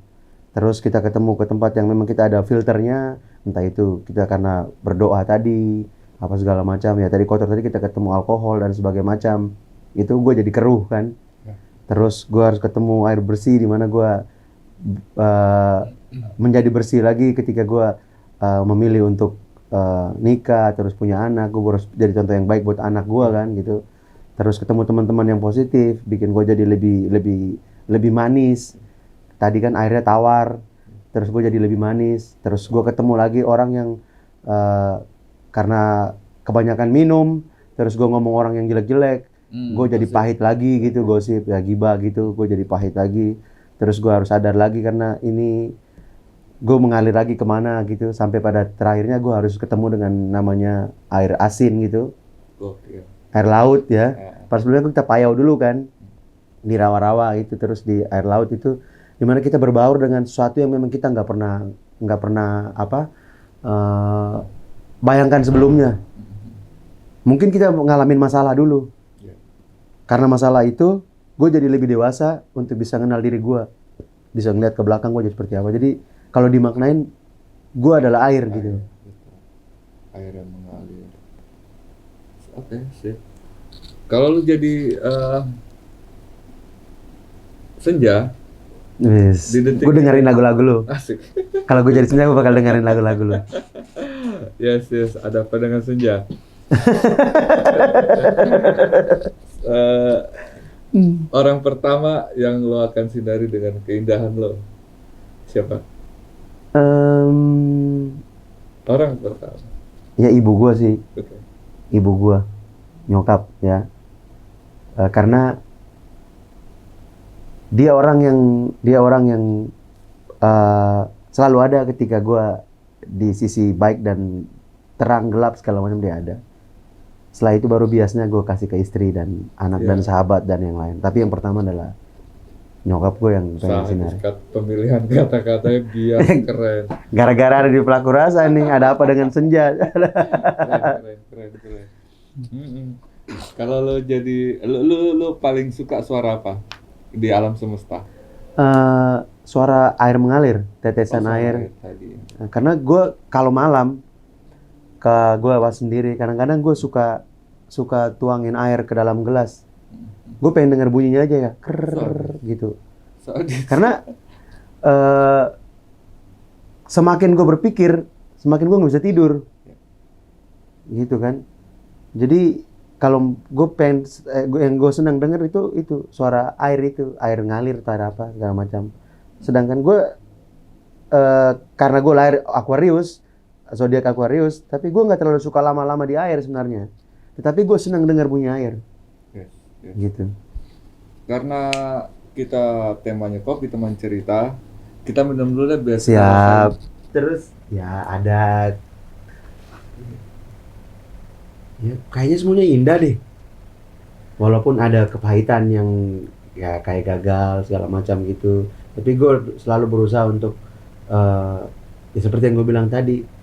Terus kita ketemu ke tempat yang memang kita ada filternya, entah itu kita karena berdoa tadi, apa segala macam ya, tadi kotor, tadi kita ketemu alkohol dan sebagainya macam, itu gue jadi keruh kan. Terus gue harus ketemu air bersih, di mana gue menjadi bersih lagi ketika gue memilih untuk nikah, terus punya anak. Gue harus jadi contoh yang baik buat anak gue kan gitu. Terus ketemu teman-teman yang positif, bikin gue jadi lebih manis. Tadi kan airnya tawar, terus gue jadi lebih manis. Terus gue ketemu lagi orang yang karena kebanyakan minum, terus gue ngomong orang yang jelek-jelek, gue jadi pahit lagi gitu, gosip ya gibah gitu, gue jadi pahit lagi. Terus gue harus sadar lagi karena ini gue mengalir lagi kemana gitu, sampai pada terakhirnya gue harus ketemu dengan namanya air asin gitu. Air laut ya. Pas sebelumnya kita payau dulu kan di rawa-rawa itu, terus di air laut itu dimana kita berbaur dengan sesuatu yang memang kita nggak pernah bayangkan sebelumnya. Mungkin kita ngalamin masalah dulu. Karena masalah itu gue jadi lebih dewasa untuk bisa kenal diri gue, bisa ngeliat ke belakang gue jadi seperti apa. Jadi kalau dimaknain gue adalah air gitu. Air yang mengalir. Oke, sip. Kalau lu jadi senja, gue dengerin lagu-lagu lu. Asik. Kalau gue jadi senja, gue bakal dengerin lagu-lagu lu. Yes, ada apa dengan senja? Orang pertama yang lo akan sindari dengan keindahan lo, siapa? Orang pertama. Ya ibu gue sih. Okay. Ibu gue, nyokap ya. Karena dia orang yang selalu ada ketika gue di sisi baik dan terang gelap segala macam, dia ada. Setelah itu baru biasanya gue kasih ke istri dan anak dan sahabat dan yang lain. Tapi yang pertama adalah nyokap gue yang pengen sinari. Pemilihan kata-katanya biar keren. Gara-gara ada di Pelaku Rasa nih, ada apa dengan senja? Keren. Kalau lo jadi, lo paling suka suara apa di alam semesta? Suara air mengalir, tetesan air. Tadi. Karena gue kalau malam gue was sendiri, kadang-kadang gue suka tuangin air ke dalam gelas. Gue pengen denger bunyinya aja ya, gitu. Karena semakin gue berpikir, semakin gue nggak bisa tidur, gitu kan. Jadi kalau gue pengen, yang gue senang denger itu suara air itu, air ngalir atau air apa segala macam. Sedangkan gue karena gue lahir Aquarius, zodiak Aquarius, tapi gue nggak terlalu suka lama-lama di air sebenarnya. Tetapi gue senang dengar bunyi air. Yes. Gitu. Karena kita temanya kopi teman cerita, kita minum dulu deh biar. Siap. Terus ya ada. Ya, kayaknya semuanya indah deh. Walaupun ada kepahitan yang ya kayak gagal segala macam gitu. Tapi gue selalu berusaha untuk ya seperti yang gue bilang tadi.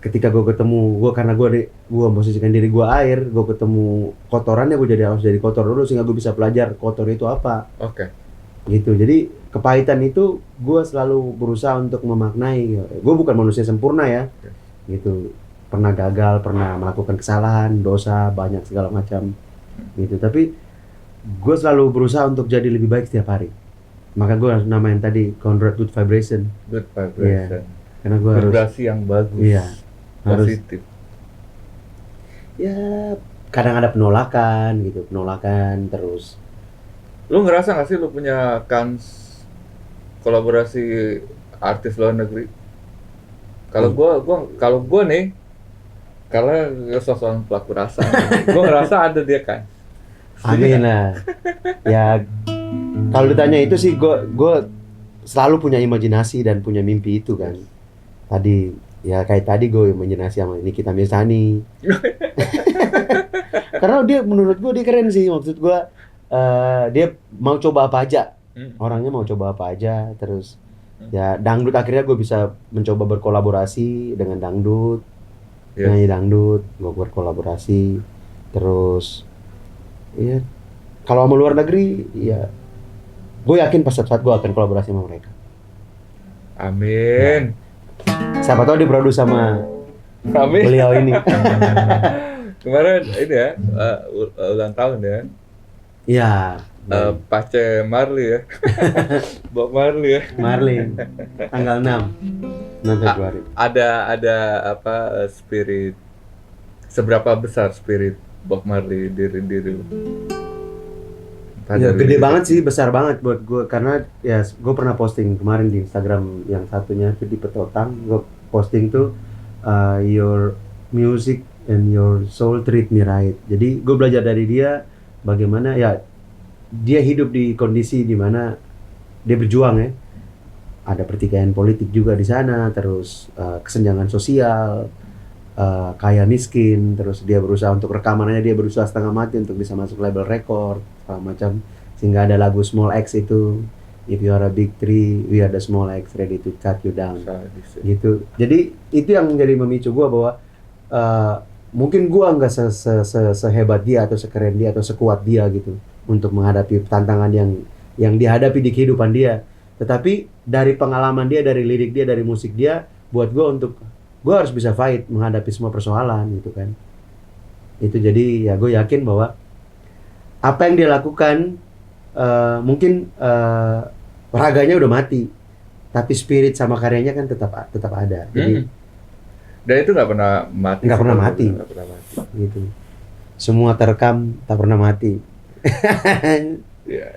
Ketika gue ketemu, karena gue posisikan diri gue air, gue ketemu kotorannya, gue harus jadi kotor dulu sehingga gue bisa belajar kotor itu apa. Oke. Gitu. Jadi kepahitan itu gue selalu berusaha untuk memaknai. Gue bukan manusia sempurna ya. Gitu. Pernah gagal, pernah melakukan kesalahan, dosa, banyak segala macam. Gitu. Tapi gue selalu berusaha untuk jadi lebih baik setiap hari. Maka gue namain tadi Conrad Good Vibration. Good Vibration. Karena gue harus vibrasi yang bagus. Iya. Positif. Ya kadang ada penolakan gitu, terus. Lu ngerasa nggak sih lu punya kans kolaborasi artis luar negeri? Kalau gua nih, karena seorang pelaku rasa, gua ngerasa ada dia kan. Amin lah. Ya kalau ditanya itu sih, gua selalu punya imajinasi dan punya mimpi itu kan. Tadi ya kayak tadi gue imajinasi sama Nikita Mirzani. Karena menurut gue dia keren sih, maksud gue dia mau coba apa aja. Orangnya mau coba apa aja, terus ya dangdut akhirnya gue bisa mencoba berkolaborasi dengan dangdut. Nyanyi dangdut, gue berkolaborasi. Terus ya kalau sama luar negeri ya gue yakin pas saat gue akan kolaborasi sama mereka. Amin. Siapa tahu diproduksi sama beliau ini. Kemarin ini ya, ulang tahun ya. Iya. Pace Marley ya. Bob Marley ya. Marley. Tanggal 6 Februari. Ada apa spirit, seberapa besar spirit Bob Marley diri lu? Entah Ya, dari gede lirik. banget sih, besar banget buat gue karena ya gue pernah posting kemarin di Instagram yang satunya itu di Petotang, gue posting tuh your music and your soul treat me right. Jadi gue belajar dari dia bagaimana ya dia hidup di kondisi di mana dia berjuang ya. Ada pertikaian politik juga di sana, terus kesenjangan sosial, kaya miskin, terus dia berusaha untuk rekamannya dia berusaha setengah mati untuk bisa masuk label record segala macam, sehingga ada lagu Small X itu, if you are a big tree, we are the small X ready to cut you down, Sadis ya. gitu. Jadi itu yang menjadi memicu gua bahwa mungkin gua nggak sehebat dia atau sekeren dia atau sekuat dia gitu untuk menghadapi tantangan yang dihadapi di kehidupan dia. Tetapi dari pengalaman dia, dari lirik dia, dari musik dia, buat gue untuk gue harus bisa fight menghadapi semua persoalan gitu kan. Itu jadi ya gue yakin bahwa apa yang dia lakukan mungkin raganya udah mati, tapi spirit sama karyanya kan tetap ada. Jadi Dan itu nggak pernah mati. Nggak pernah mati. Nggak pernah mati. gitu. Semua terekam, tak pernah mati. Iya.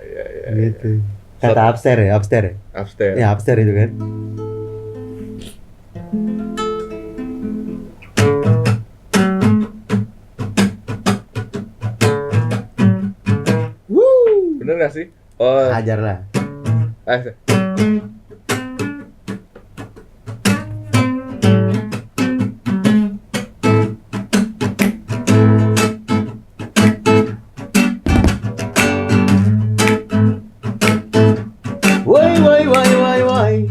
Gitu. Kata upstairs ya. Upstairs. Ya upstairs itu kan. Woo! Bener nggak sih? Oh, Ajar lah. eh, Why?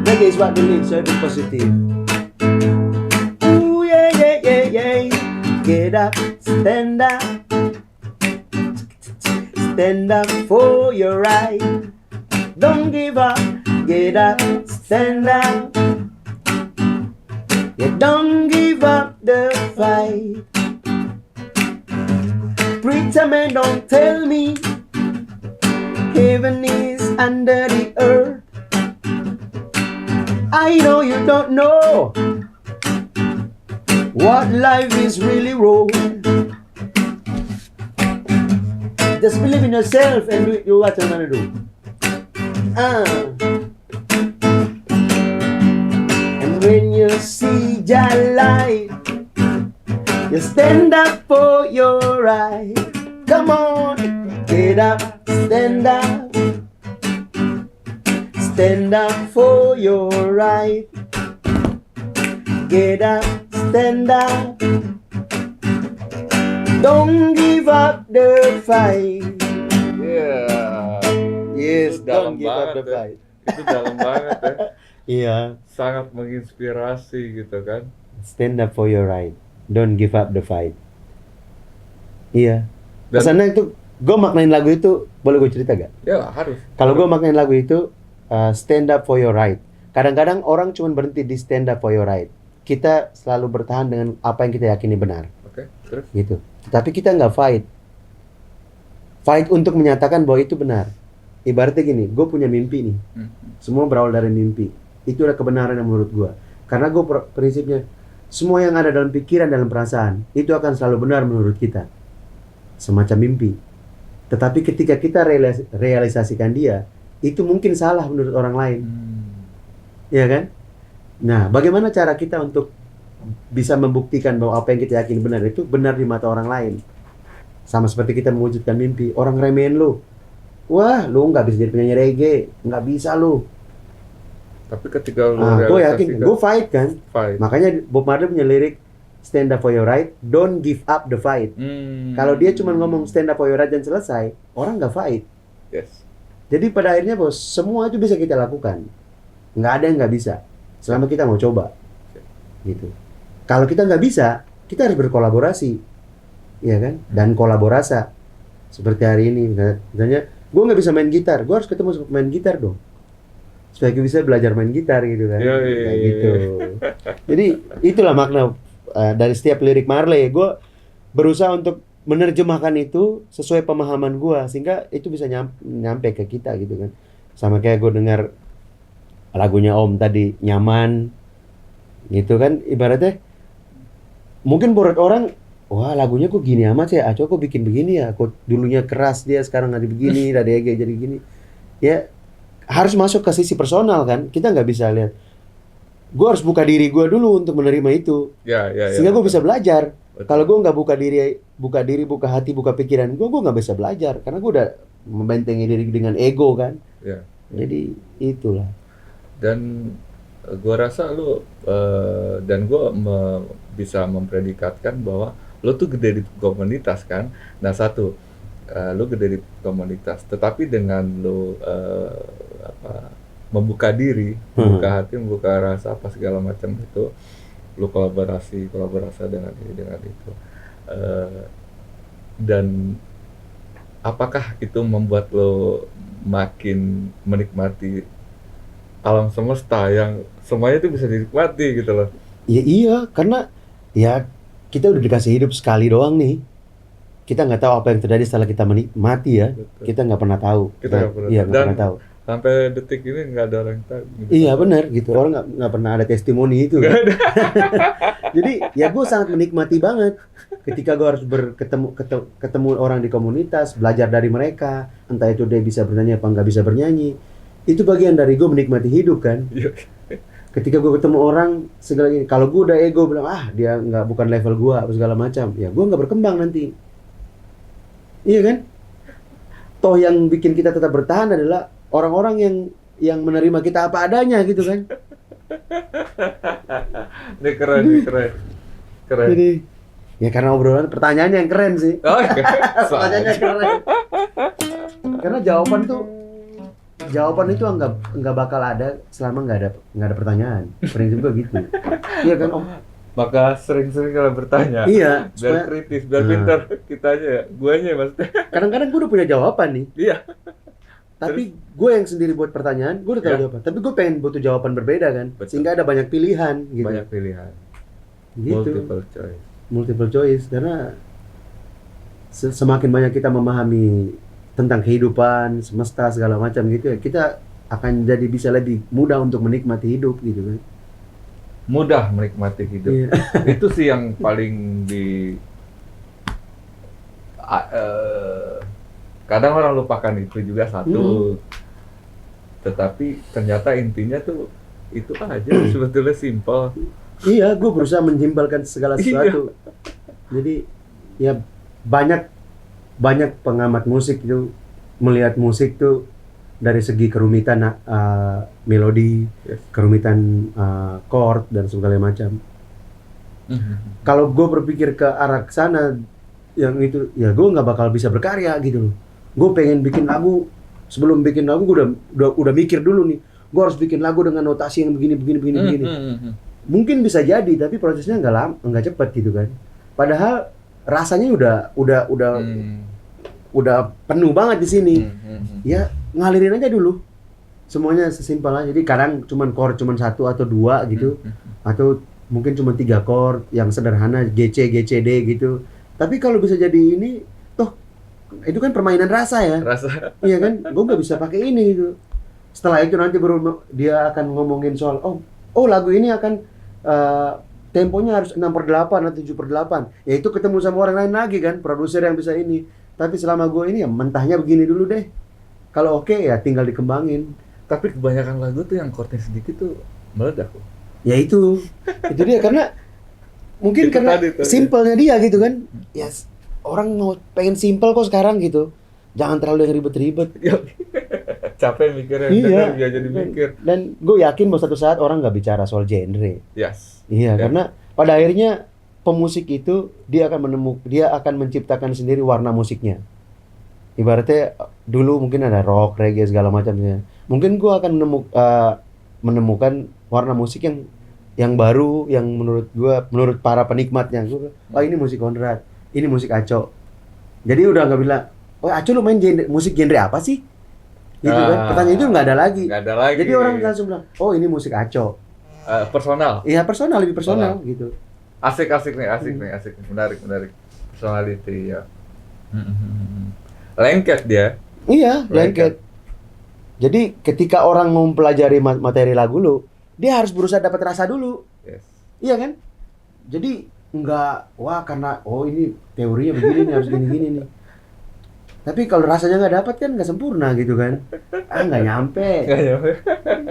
That is what the lyrics are positive. Ooh, yeah. Get up, stand up. Stand up for your right. Don't give up. Get up, stand up. Yeah, don't give up the fight. Preacher man, don't tell me heaven is under the earth. I know you don't know what life is really wrong. Just believe in yourself and do what you're gonna do. And when you see your light, you stand up for your right. Come on, get up, stand up. Stand up for your right. Get up, stand up. Don't give up the fight. iya. Yes, Itu dalam don't give up banget the ya. fight. Itu dalam banget ya. Iya. Sangat menginspirasi gitu kan. Stand up for your right. Don't give up the fight. Iya. Dan- Pesannya itu, gue maknain lagu itu, boleh gue cerita gak? Ya harus. Kalau gue maknain lagu itu, stand up for your right. Kadang-kadang orang cuma berhenti di stand up for your right. Kita selalu bertahan dengan apa yang kita yakini benar. Oke, terus? Gitu. Tapi kita nggak fight. Fight untuk menyatakan bahwa itu benar. Ibaratnya gini, gue punya mimpi nih. Semua berawal dari mimpi. Itu adalah kebenaran yang menurut gue. Karena gue prinsipnya, semua yang ada dalam pikiran, dalam perasaan, itu akan selalu benar menurut kita. Semacam mimpi. Tetapi ketika kita realisasikan dia, itu mungkin salah menurut orang lain. Iya kan? Nah, bagaimana cara kita untuk bisa membuktikan bahwa apa yang kita yakini benar itu benar di mata orang lain? Sama seperti kita mewujudkan mimpi. Orang remehin lu. Wah, lu nggak bisa jadi penyanyi reggae. Nggak bisa lu. Tapi ketika lu Gue yakin, realisasikan, gue fight kan. fight. Makanya Bob Marley punya lirik, stand up for your right, don't give up the fight. Kalau dia cuma ngomong stand up for your right dan selesai, orang nggak fight. Yes. Jadi pada akhirnya bos, semua itu bisa kita lakukan. Nggak ada yang nggak bisa. Selama kita mau coba. Gitu. Kalau kita nggak bisa, kita harus berkolaborasi. Iya kan? Dan kolaborasa. Seperti hari ini. Misalnya, gue nggak bisa main gitar. Gue harus ketemu sama pemain gitar dong. Supaya gue bisa belajar main gitar gitu kan. Iya. Kayak gitu. Jadi itulah makna dari setiap lirik Marley. Gue berusaha untuk menerjemahkan itu sesuai pemahaman gue, sehingga itu bisa nyampe ke kita gitu kan. Sama kayak gue dengar lagunya Om tadi, Nyaman gitu kan, ibaratnya mungkin buat orang, wah lagunya kok gini amat sih, Aco kok bikin begini ya, kok dulunya keras dia sekarang jadi begini, dari Ege jadi gini. Ya harus masuk ke sisi personal kan, kita nggak bisa lihat. Gue harus buka diri gue dulu untuk menerima itu, sehingga gue bisa belajar. Kalau gue nggak buka diri, buka hati, buka pikiran gue nggak bisa belajar, karena gue udah membentengi diri dengan ego kan. Ya. Jadi itulah. Dan gue rasa lu dan gue bisa mempredikatkan bahwa lu tuh gede di komunitas kan. Nah satu, lu gede di komunitas, tetapi dengan lu membuka diri, membuka hati, membuka rasa apa segala macam itu, lu kolaborasi dengan ini dengan itu, dan apakah itu membuat lo makin menikmati alam semesta yang semuanya itu bisa dinikmati gitu loh? Ya iya, karena ya kita udah dikasih hidup sekali doang nih. Kita nggak tahu apa yang terjadi setelah kita mati ya. Betul. Kita nggak pernah tahu. Kita nggak pernah Iya, tahu. nggak pernah tahu. Sampai detik ini nggak ada orang yang tahu. Gitu. Iya benar gitu. Orang nggak pernah ada testimoni itu. Kan? Jadi ya gue sangat menikmati banget ketika gue harus ketemu orang di komunitas, belajar dari mereka. Entah itu dia bisa bernyanyi apa nggak bisa bernyanyi. Itu bagian dari gue menikmati hidup kan. Ketika gue ketemu orang segala ini, kalau gue udah ego bilang dia bukan level gue apa segala macam, ya gue nggak berkembang nanti. Iya kan? Toh yang bikin kita tetap bertahan adalah orang-orang yang menerima kita apa adanya gitu kan. Ini keren. Jadi ya karena obrolan pertanyaannya yang keren sih. Oh, Pertanyaannya keren. Karena jawaban itu nggak bakal ada selama nggak ada pertanyaan. Prinsip gue gitu. Iya kan Om? Maka sering-sering kalau bertanya. Iya. Biar kritis, biar pintar kitanya ya. Guanya maksudnya. Kadang-kadang gue udah punya jawaban nih. Iya. Tapi gue yang sendiri buat pertanyaan, gue udah tahu jawaban. Tapi gue pengen butuh jawaban berbeda kan. Betul. Sehingga ada banyak pilihan gitu. Banyak pilihan. Gitu. Multiple choice. Choice karena semakin banyak kita memahami tentang kehidupan, semesta segala macam gitu ya, kita akan jadi bisa lebih mudah untuk menikmati hidup gitu kan. Mudah menikmati hidup. Iya. Itu sih yang paling kadang orang lupakan itu juga satu. Tetapi ternyata intinya tuh itu aja sebetulnya simpel. Iya, gue berusaha menyimpulkan segala sesuatu. Jadi ya banyak pengamat musik itu melihat musik tuh dari segi kerumitan melodi, kerumitan chord dan segala macam. Kalau gue berpikir ke arah sana, yang itu ya gue nggak bakal bisa berkarya gitu loh. Gue pengen bikin lagu, sebelum bikin lagu gue udah mikir dulu nih. Gue harus bikin lagu dengan notasi yang begini. Mungkin bisa jadi, tapi prosesnya nggak cepat gitu kan. Padahal rasanya udah penuh banget di sini. Ya ngalirin aja dulu. Semuanya sesimpel aja. Jadi kadang cuman chord cuman 1 atau 2 gitu. Atau mungkin cuma 3 chord yang sederhana G, C, D gitu. Tapi kalau bisa jadi ini, toh itu kan permainan rasa ya. Iya kan? Gue nggak bisa pakai ini gitu. Setelah itu nanti baru dia akan ngomongin soal lagu ini akan temponya harus 6/8 atau 7/8. Ya itu ketemu sama orang lain lagi kan, produser yang bisa ini. Tapi selama gue ini ya mentahnya begini dulu deh. Kalau oke ya tinggal dikembangin. Tapi kebanyakan lagu tuh yang chordnya sedikit tuh meledak. Ya itu dia karena mungkin karena simpelnya dia gitu kan. Ya orang mau pengen simpel kok sekarang gitu. Jangan terlalu yang ribet-ribet. Capek mikirnya, dia jadi mikir. Dan gue yakin bahwa suatu saat orang nggak bicara soal genre. Yes. Iya, karena pada akhirnya pemusik itu dia akan menciptakan sendiri warna musiknya. Ibaratnya dulu mungkin ada rock, reggae segala macamnya. Mungkin gue akan menemukan warna musik yang baru, yang menurut para penikmatnya. Ini musik Konrad, ini musik Aco. Jadi udah nggak bilang, Aco lu main musik genre apa sih? Gitu kan? Pertanyaan itu nggak ada lagi. Jadi orang langsung bilang, ini musik Aco. Personal. Iya personal, lebih personal gitu. Asik nih. Menarik. Personality ya. Lengket dia. Iya, lengket. Jadi ketika orang mau mempelajari materi lagu lu, dia harus berusaha dapat rasa dulu. Yes. Iya kan? Jadi enggak, wah karena ini teorinya begini nih, harus gini-gini nih. Tapi kalau rasanya nggak dapat kan nggak sempurna gitu kan. Nggak nyampe. Nggak nyampe.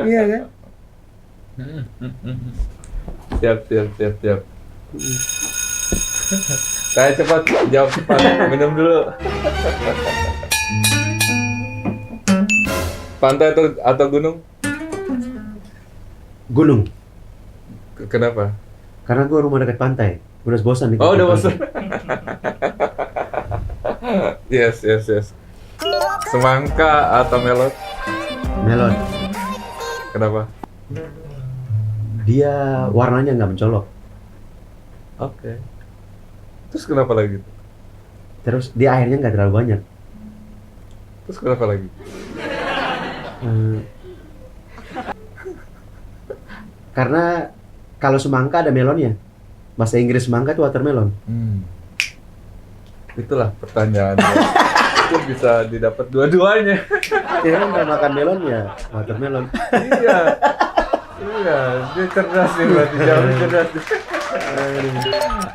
Iya kan? Siap. Saya cepat, jawab cepat. Minum dulu. Pantai atau gunung? Gunung. Kenapa? Karena gua rumah dekat pantai. Udah bosan di Oh, udah pantai. bosan. Yes. Semangka atau melon? Melon. Kenapa? Dia warnanya nggak mencolok. Oke. Terus kenapa lagi? Terus dia airnya nggak terlalu banyak. Terus kenapa lagi? Karena kalau semangka ada melonnya. Bahasa Inggris semangka itu watermelon. Itulah pertanyaannya. Itu bisa didapat dua-duanya. Ya kan nggak makan melon ya watermelon. Iya, dia cerdas nih berarti, jauh cerdas.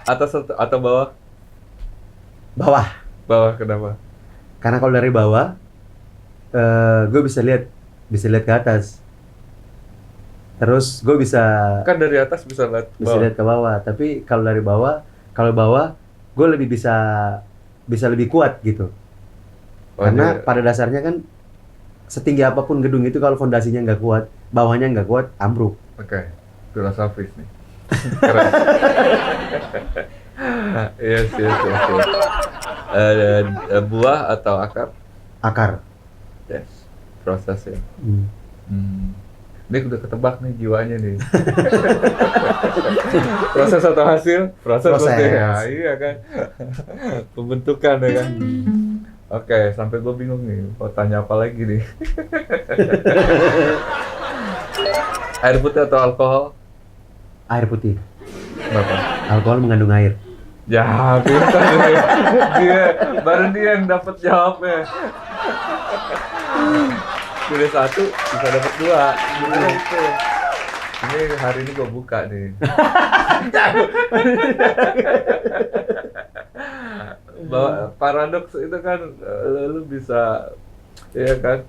Atas atau bawah? Bawah. Bawah, kenapa? Karena kalau dari bawah, gue bisa lihat ke atas. Terus gue bisa Kan dari atas bisa lihat bawah. lihat ke bawah. Tapi kalau dari bawah, gue lebih bisa lebih kuat gitu. Oh, Karena dia- pada dasarnya kan setinggi apapun gedung itu kalau fondasinya nggak kuat, bawahnya nggak kuat, ambruk. Oke, filosofis nih. Keren. Yes. Buah atau akar? Akar. Yes, proses ya. Hmm. Ini udah ketebak nih jiwanya nih. Proses atau hasil? Proses. Proses. Ya, iya kan. Pembentukan ya kan. Oke, sampai gue bingung nih. Mau tanya apa lagi nih? Air putih atau alkohol? Air putih. Kenapa? Alkohol mengandung air. Ya, pintar nih. Baru dia yang dapat jawabnya. Pilih satu, bisa dapat dua. Gitu. Ini hari ini gue buka nih. Bahwa paradoks itu kan lu bisa, ya kan?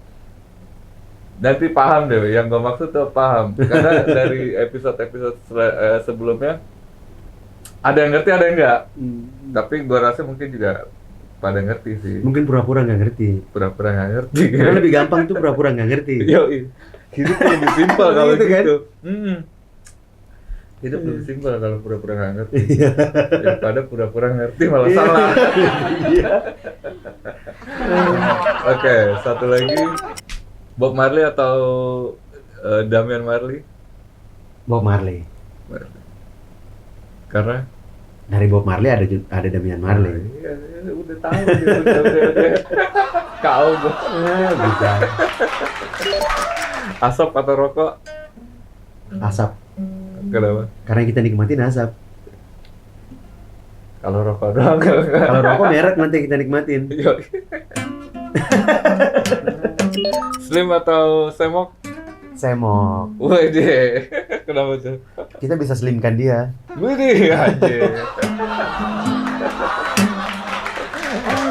Nanti paham deh, yang gue maksud tuh paham. Karena dari episode-episode sebelumnya ada yang ngerti, ada yang enggak. Tapi gue rasa mungkin juga pada ngerti sih. Mungkin pura-pura nggak ngerti. Pura-pura nggak ngerti. Karena lebih gampang tuh pura-pura nggak ngerti. Yoi. Hidup lebih simpel kalau Gitu kan? gitu. Hidup lebih simpel kalau pura-pura nggak ngerti. Iya. Daripada pura-pura ngerti malah salah. Iya. Oke, satu lagi. Bob Marley atau Damian Marley? Bob Marley. Karena Dari Bob Marley ada Damian Marley. Iya, udah tahu gitu. Udah. Kau gua. Bisa. Asap atau rokok? Asap. Kenapa? Karena kita nikmatin asap. Kalau rokok doang enggak. Kalau rokok merek nanti kita nikmatin. Yoi. Slim atau semok? Semok. Wede. Kenapa tuh? Kita bisa slimkan dia. Wede aja.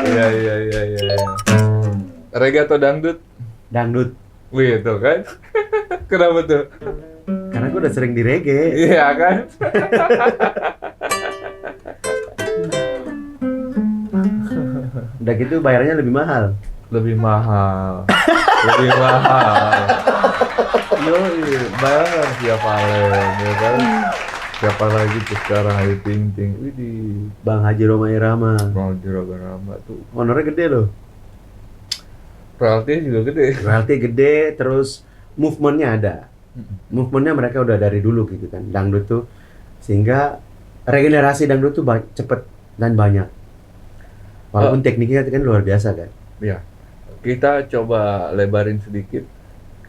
Iya. Reggae atau dangdut? Dangdut. Wih, tuh kan? Kenapa tuh? Karena gue udah sering di reggae. Iya kan? Udah gitu bayarnya lebih mahal. Lebih mahal. Yoi, bayangkan via Valen, ya kan? Siapa lagi tuh sekarang Ayu Ting Ting? Widih, Bang Haji Roma Irama. Bang Juragan Rama tuh. Honornya gede loh. Royalty juga gede. Royalty gede, terus movementnya ada. Movementnya mereka udah dari dulu gitu kan. Dangdut tuh. Sehingga regenerasi dangdut tuh cepet dan banyak. Walaupun tekniknya kan luar biasa kan. Ya, kita coba lebarin sedikit.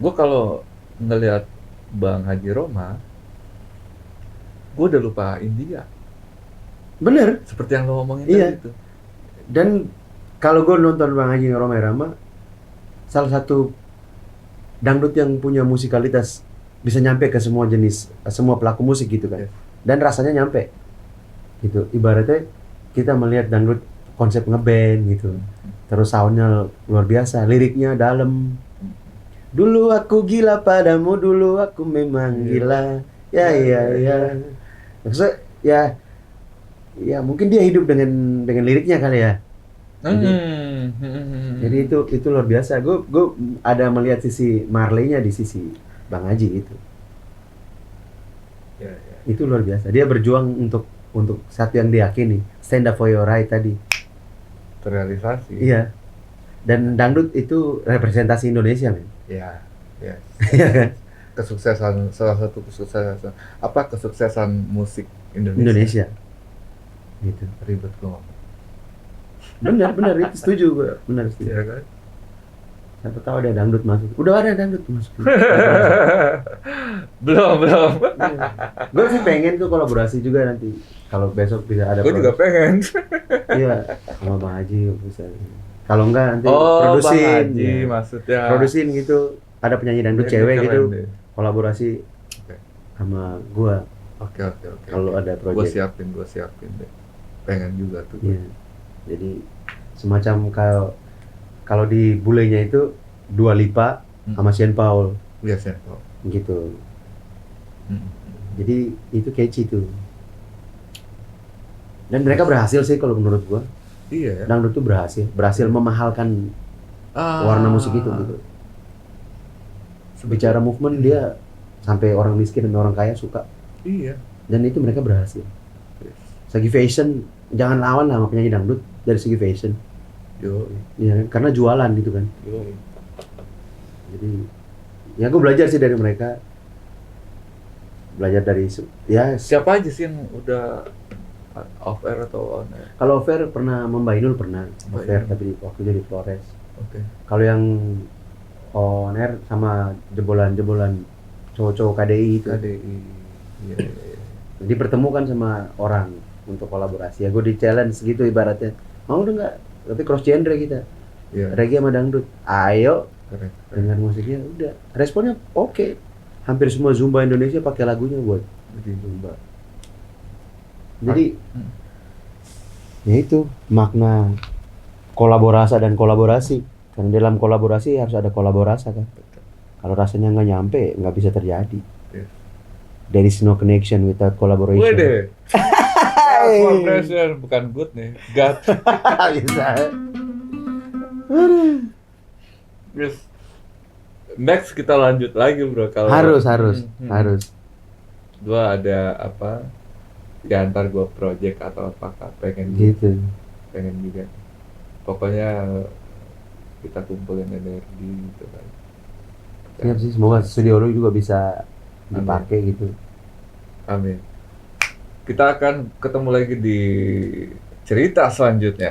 Gue kalau ngelihat Bang Haji Roma, gue udah lupa India. Bener. Seperti yang lo ngomongin Iya. tadi tuh. Dan kalau gue nonton Bang Haji Roma Irama, salah satu dangdut yang punya musikalitas bisa nyampe ke semua jenis, semua pelaku musik gitu kan. Yes. Dan rasanya nyampe. Gitu. Ibaratnya kita melihat dangdut konsep ngeband gitu. Terus soundnya luar biasa, liriknya dalam. Dulu aku gila padamu, dulu aku memang gila. Ya. Maksudnya ya mungkin dia hidup dengan liriknya kali ya. Jadi itu luar biasa. Gue ada melihat sisi Marley-nya di sisi Bang Haji itu. Itu luar biasa. Dia berjuang untuk satu yang diyakini, stand up for your right tadi. Terrealisasi. Iya. Dan dangdut itu representasi Indonesia, men. Iya. Iya. Iya kan? Kesuksesan, salah satu kesuksesan musik Indonesia. Gitu. Ribet gue ngomong. Benar itu setuju gue. Benar setuju. Iya kan? Siapa tahu ada dangdut masuk. Udah ada dangdut masuk. Belum. Gue sih pengen tuh kolaborasi juga nanti. Kalau besok bisa ada. Gue juga pengen. Iya, sama Bang Haji bisa. Kalau enggak nanti Bang produsin. Haji Ya. maksudnya. Produsin gitu. Ada penyanyi dangdut Ini cewek keren gitu. deh. Kolaborasi Oke. sama gua. Oke. Kalau ada Gue project. siapin deh. Pengen juga tuh. Iya. Jadi semacam kalau di bulenya itu Dua Lipa sama Sean Paul Iya sih. Oh. gitu. Jadi itu catchy tuh. Dan mereka berhasil sih kalau menurut gua. Iya ya. Dangdut tuh berhasil memahalkan warna musik itu gitu. Bicara movement dia sampai orang miskin dan orang kaya suka. Iya. Dan itu mereka berhasil. Segi fashion jangan lawan lah sama penyanyi dangdut dari segi fashion. Yo. Iya kan? Karena jualan gitu kan. Yo. Jadi ya gue belajar sih dari mereka. Belajar dari ya Siapa aja sih yang udah off air atau on air? kalau Fair pernah Membainul pernah Mbak Fair Inul. tapi waktu jadi Flores. Oke. Kalau yang on air sama jebolan cowok-cowok KDI itu. KDI. Iya. Dipertemukan sama orang untuk kolaborasi. Ya gue di challenge gitu ibaratnya. Mau udah nggak? Tapi cross genre kita. Iya. Reggae sama dangdut. Ayo Keren. dengar musiknya udah. Responnya oke. Hampir semua Zumba Indonesia pakai lagunya buat Zumba. Jadi ya itu makna kolaborasi dan kolaborasi. Karena dalam kolaborasi harus ada kolaborasi kan. Kalau rasanya nggak nyampe, nggak bisa terjadi. Yes. There is no connection without collaboration. Wede. Collaboration bukan good nih. God. Bisa. Yes. Next kita lanjut lagi bro. Kalau Harus. Gua ada apa? Di antar gua project atau apakah pengen Gitu. pengen juga. Pokoknya kita kumpulin energi gitu kan. Siap sih, semoga studio lu juga bisa dipakai gitu. Amin. Kita akan ketemu lagi di cerita selanjutnya.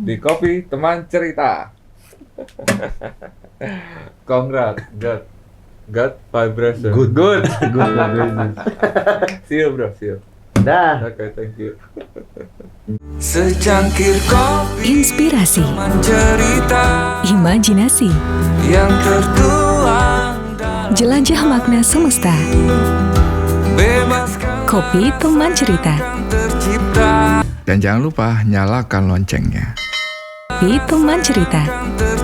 Di Kopi Teman Cerita. Congrats, God vibration. Good. See you bro, see you. Dah. Okay, thank you. Secangkir kopi Inspirasi, teman cerita imajinasi, yang tertuang dalam jelajah makna semesta. bebaskan Kopi Teman Cerita. tercipta Dan jangan lupa nyalakan loncengnya. Kopi Teman Cerita. ter